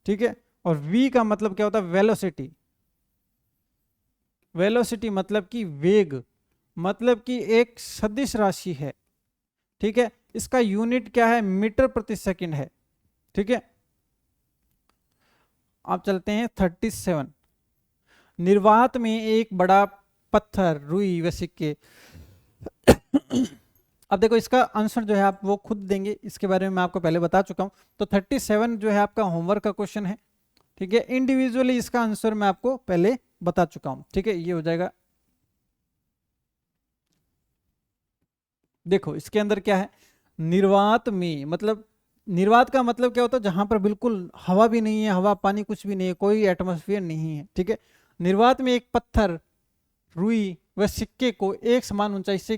ठीक है, और v का मतलब क्या होता है, वेलोसिटी, वेलोसिटी मतलब कि वेग, मतलब कि एक सदिश राशि है, ठीक है। इसका यूनिट क्या है, मीटर प्रति सेकंड है, ठीक है। आप चलते हैं 37। निर्वात में एक बड़ा पत्थर, रुई व सिक्के। अब देखो इसका आंसर जो है आप वो खुद देंगे, इसके बारे में मैं आपको पहले बता चुका हूं। तो 37 जो है आपका होमवर्क का क्वेश्चन है, ठीक है। इंडिविजुअली इसका आंसर मैं आपको पहले बता चुका हूं, ठीक है। ये हो जाएगा, देखो इसके अंदर क्या है, निर्वात में, मतलब निर्वात का मतलब क्या होता है, जहां पर बिल्कुल हवा भी नहीं है, हवा पानी कुछ भी नहीं है, कोई एटमॉस्फेयर नहीं है, ठीक है। निर्वात में एक पत्थर, रुई व सिक्के को एक समान ऊंचाई से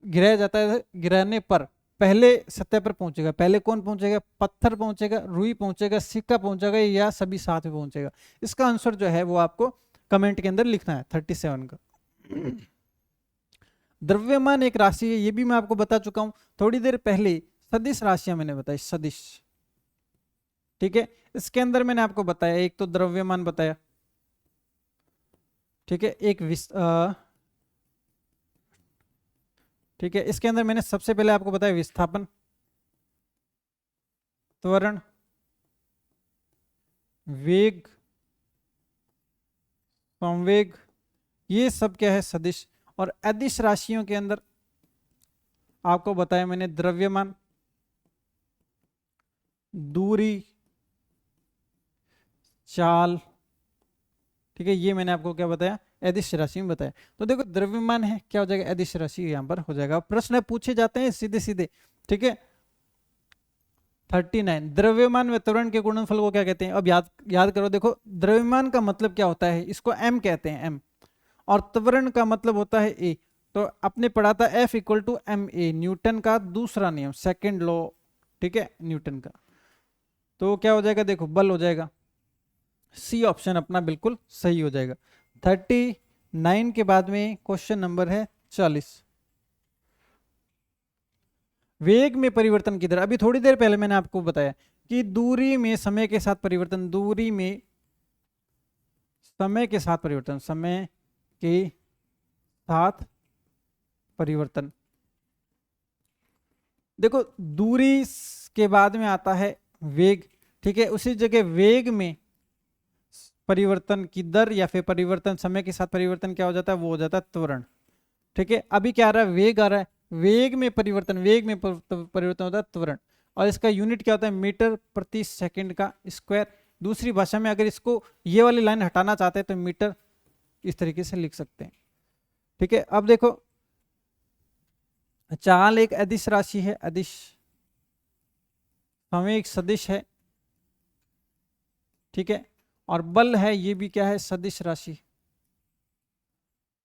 गिराया जाता है। गिराने पर पहले सतह पर पहुंचेगा, पहले कौन पहुंचेगा, पत्थर पहुंचेगा, रुई पहुंचेगा, सिक्का पहुंचेगा, या सभी साथ में पहुंचेगा। इसका आंसर जो है वो आपको कमेंट के अंदर लिखना है 37 का। द्रव्यमान एक राशि है, ये भी मैं आपको बता चुका हूं थोड़ी देर पहले। सदिश राशियां मैंने बताई, सदिश, ठीक है। इसके अंदर मैंने आपको बताया, एक तो द्रव्यमान बताया, ठीक है, एक ठीक है। इसके अंदर मैंने सबसे पहले आपको बताया विस्थापन, त्वरण, वेग, संवेग, ये सब क्या है, सदिश। और अदिश राशियों के अंदर आपको बताया मैंने द्रव्यमान, दूरी, चाल, ठीक है। ये मैंने आपको क्या बताया, अदिश राशि में बताया। तो देखो द्रव्यमान है, क्या हो जाएगा, अदिश राशि यहां पर हो जाएगा। प्रश्न पूछे जाते हैं सीधे सीधे, ठीक है। 39, द्रव्यमान व त्वरण के गुणनफल को क्या कहते हैं। अब याद याद करो, देखो द्रव्यमान का मतलब क्या होता है, इसको एम कहते हैं, एम। और त्वरण का मतलब होता है ए। तो आपने पढ़ा था F equal to M A, Newton का दूसरा नियम, सेकेंड लॉ, ठीक है, न्यूटन का। तो क्या हो जाएगा, देखो बल हो जाएगा, सी ऑप्शन अपना बिल्कुल सही हो जाएगा। 39 के बाद में क्वेश्चन नंबर है 40। वेग में परिवर्तन की दर, अभी थोड़ी देर पहले मैंने आपको बताया कि दूरी में समय के साथ परिवर्तन, दूरी में समय के साथ परिवर्तन, समय के साथ परिवर्तन। देखो दूरी के बाद में आता है वेग, ठीक है। उसी जगह वेग में परिवर्तन की दर या फिर परिवर्तन समय के साथ परिवर्तन क्या हो जाता है, वो हो जाता है त्वरण, ठीक है। अभी क्या आ रहा है, वेग आ रहा है, वेग में परिवर्तन, वेग में परिवर्तन होता है त्वरण। और इसका यूनिट क्या होता है, मीटर प्रति सेकंड का स्क्वायर। दूसरी भाषा में अगर इसको ये वाली लाइन हटाना चाहते हैं तो मीटर इस तरीके से लिख सकते हैं, ठीक है। अब देखो चाल एक अदिश राशि है, अदिश, समय एक सदिश है, ठीक है। और बल है, ये भी क्या है, सदिश राशि,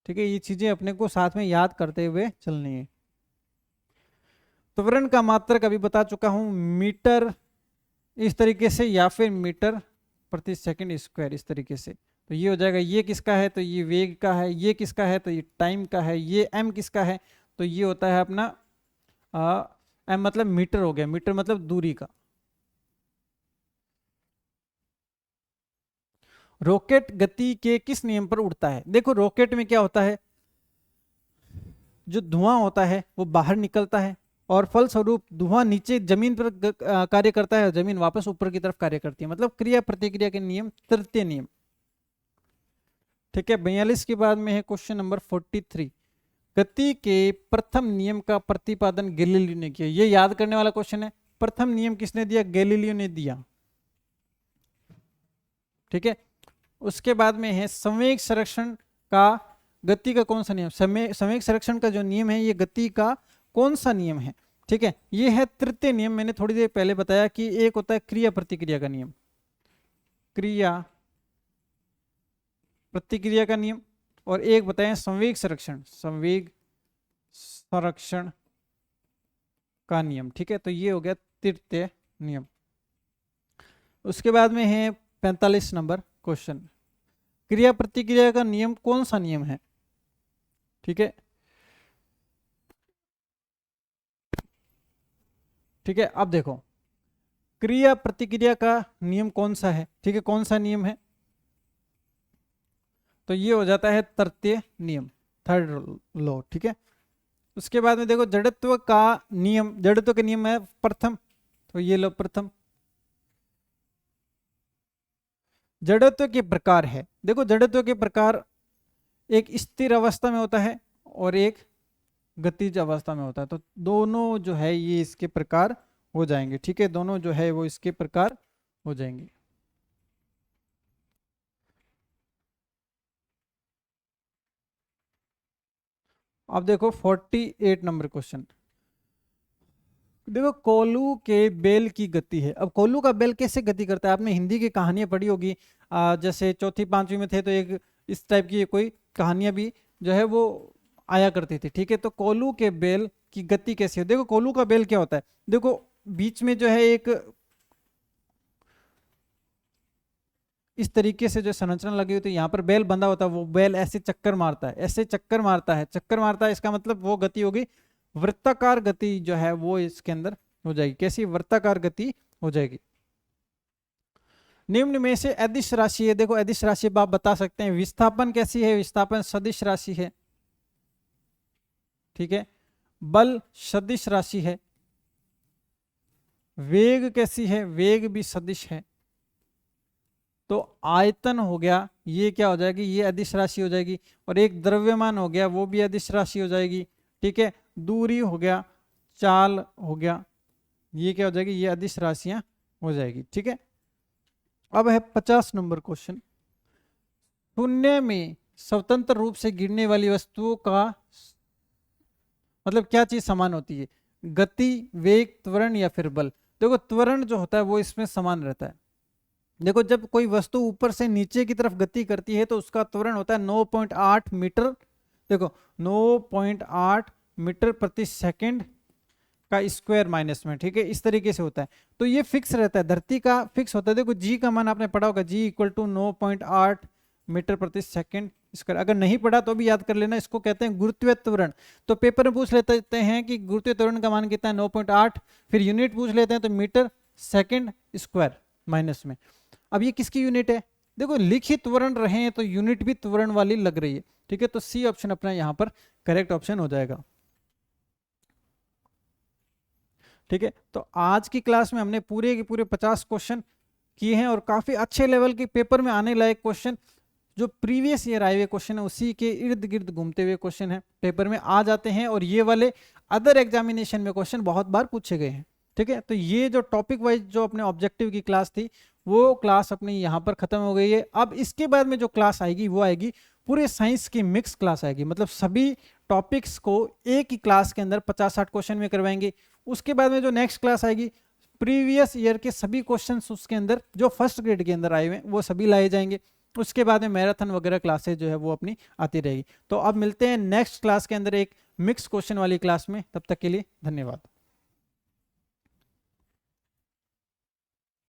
ठीक है। ये चीजें अपने को साथ में याद करते हुए चलनी है। त्वरण का मात्रक अभी बता चुका हूं, मीटर इस तरीके से, या फिर मीटर प्रति सेकंड स्क्वायर इस तरीके से। तो ये हो जाएगा, ये किसका है, तो ये वेग का है, ये किसका है, तो ये टाइम का है, ये एम किसका है, तो ये होता है अपना एम, मतलब मीटर हो गया, मीटर मतलब दूरी का। रॉकेट गति के किस नियम पर उड़ता है। देखो रॉकेट में क्या होता है, जो धुआं होता है वो बाहर निकलता है, और फलस्वरूप धुआं नीचे जमीन पर कार्य करता है, और जमीन वापस ऊपर की तरफ कार्य करती है, मतलब क्रिया प्रतिक्रिया के नियम, तृतीय नियम, ठीक है। 42 के बाद में है क्वेश्चन नंबर 43। गति के प्रथम नियम का प्रतिपादन गैलीलियो ने किया, ये याद करने वाला क्वेश्चन है। प्रथम नियम किसने दिया, गैलीलियो ने दिया, ठीक है। उसके बाद में है संवेग संरक्षण का गति का कौन सा नियम, संवेग संरक्षण का जो नियम है ये गति का कौन सा नियम है, ठीक है। ये है तृतीय नियम। मैंने थोड़ी देर पहले बताया कि एक होता है क्रिया प्रतिक्रिया का नियम, क्रिया प्रतिक्रिया का नियम, और एक बताएं संवेग संरक्षण, संवेग संरक्षण का नियम, ठीक है। तो ये हो गया तृतीय नियम। उसके बाद में है 45 नंबर क्वेश्चन, क्रिया प्रतिक्रिया का नियम कौन सा नियम है, ठीक है, ठीक है। अब देखो क्रिया प्रतिक्रिया का नियम कौन सा है, ठीक है, कौन सा नियम है, तो ये हो जाता है तृतीय नियम, थर्ड लॉ। ठीक है, उसके बाद में देखो जड़त्व का नियम, जड़त्व का नियम है प्रथम, तो ये लो प्रथम। जड़त्व के प्रकार है, देखो जड़त्व के प्रकार एक स्थिर अवस्था में होता है और एक गतिज अवस्था में होता है, तो दोनों जो है ये इसके प्रकार हो जाएंगे। ठीक है, दोनों जो है वो इसके प्रकार हो जाएंगे। अब देखो 48 नंबर क्वेश्चन, देखो कोल्लू के बेल की गति है। अब कोल्लू का बेल कैसे गति करता है, आपने हिंदी की कहानियां पढ़ी होगी, जैसे चौथी पांचवी में थे तो एक इस टाइप की कोई कहानियां भी जो है वो आया करती थी। ठीक है, तो कोल्लू के बेल की गति कैसी है, देखो कोल्लू का बेल क्या होता है, देखो बीच में जो है एक इस तरीके से जो संरचना लगी होती है, यहाँ पर बेल बंधा होता है, वो बेल ऐसे चक्कर मारता है, ऐसे चक्कर मारता है, चक्कर मारता है, इसका मतलब वो गति होगी वृत्ताकार गति जो है वो इसके अंदर हो जाएगी। कैसी, वृत्ताकार गति हो जाएगी। निम्न में से अदिश राशि है, देखो अदिश राशि आप बता सकते हैं। विस्थापन कैसी है, विस्थापन सदिश राशि है। ठीक है, बल सदिश राशि है। वेग कैसी है, वेग भी सदिश है। तो आयतन हो गया, ये क्या हो जाएगी, ये अदिश राशि हो जाएगी। और एक द्रव्यमान हो गया, वो भी अदिश राशि हो जाएगी। ठीक है, दूरी हो गया, चाल हो गया, ये क्या हो जाएगी, ये अदिश राशियां हो जाएगी। ठीक है, अब है 50 नंबर क्वेश्चन। शून्य में स्वतंत्र रूप से गिरने वाली वस्तुओं का मतलब क्या चीज समान होती है, गति, वेग, त्वरण या फिर बल। देखो त्वरण जो होता है वो इसमें समान रहता है। देखो जब कोई वस्तु ऊपर से नीचे की तरफ गति करती है तो उसका त्वरण होता है 9.8 मीटर, देखो 9.8 मीटर प्रति सेकंड का स्क्वायर माइनस में। ठीक है, इस तरीके से होता है, तो ये फिक्स रहता है, धरती का फिक्स होता है। देखो जी का मान आपने पढ़ा होगा, जी इक्वल टू 9.8 मीटर प्रति सेकंड स्क्वायर। अगर नहीं पढ़ा तो भी याद कर लेना, इसको कहते हैं गुरुत्वीय त्वरण। तो पेपर में पूछ लेते हैं कि गुरुत्वीय त्वरण का मान कितना है, 9.8, फिर यूनिट पूछ लेते हैं तो मीटर सेकंड स्क्वायर माइनस में। अब ये किसकी यूनिट है, देखो लिखित त्वरण रहे हैं तो यूनिट भी त्वरण वाली लग रही है। ठीक है, तो सी ऑप्शन अपना यहाँ पर करेक्ट ऑप्शन हो जाएगा। ठीक है, तो आज की क्लास में हमने पूरे के पूरे 50 क्वेश्चन किए हैं और काफी अच्छे लेवल के पेपर में आने लायक क्वेश्चन, जो प्रीवियस ईयर आए हुए क्वेश्चन है उसी के इर्द गिर्द घूमते हुए क्वेश्चन है, पेपर में आ जाते हैं। और ये वाले अदर एग्जामिनेशन में क्वेश्चन बहुत बार पूछे गए हैं। ठीक है, तो ये जो टॉपिक वाइज जो अपने ऑब्जेक्टिव की क्लास थी वो क्लास अपनी यहाँ पर खत्म हो गई है। अब इसके बाद में जो क्लास आएगी वो आएगी पूरे साइंस की मिक्स क्लास आएगी, मतलब सभी टॉपिक्स को एक ही क्लास के अंदर 50-60 क्वेश्चन में करवाएंगे। उसके बाद में जो नेक्स्ट क्लास आएगी प्रीवियस ईयर के सभी क्वेश्चंस उसके अंदर जो फर्स्ट ग्रेड के अंदर आए हुए हैं वो सभी लाए जाएंगे। उसके बाद में मैराथन वगैरह क्लासेज जो है वो अपनी आती रहेगी। तो अब मिलते हैं नेक्स्ट क्लास के अंदर एक मिक्स क्वेश्चन वाली क्लास में, तब तक के लिए धन्यवाद।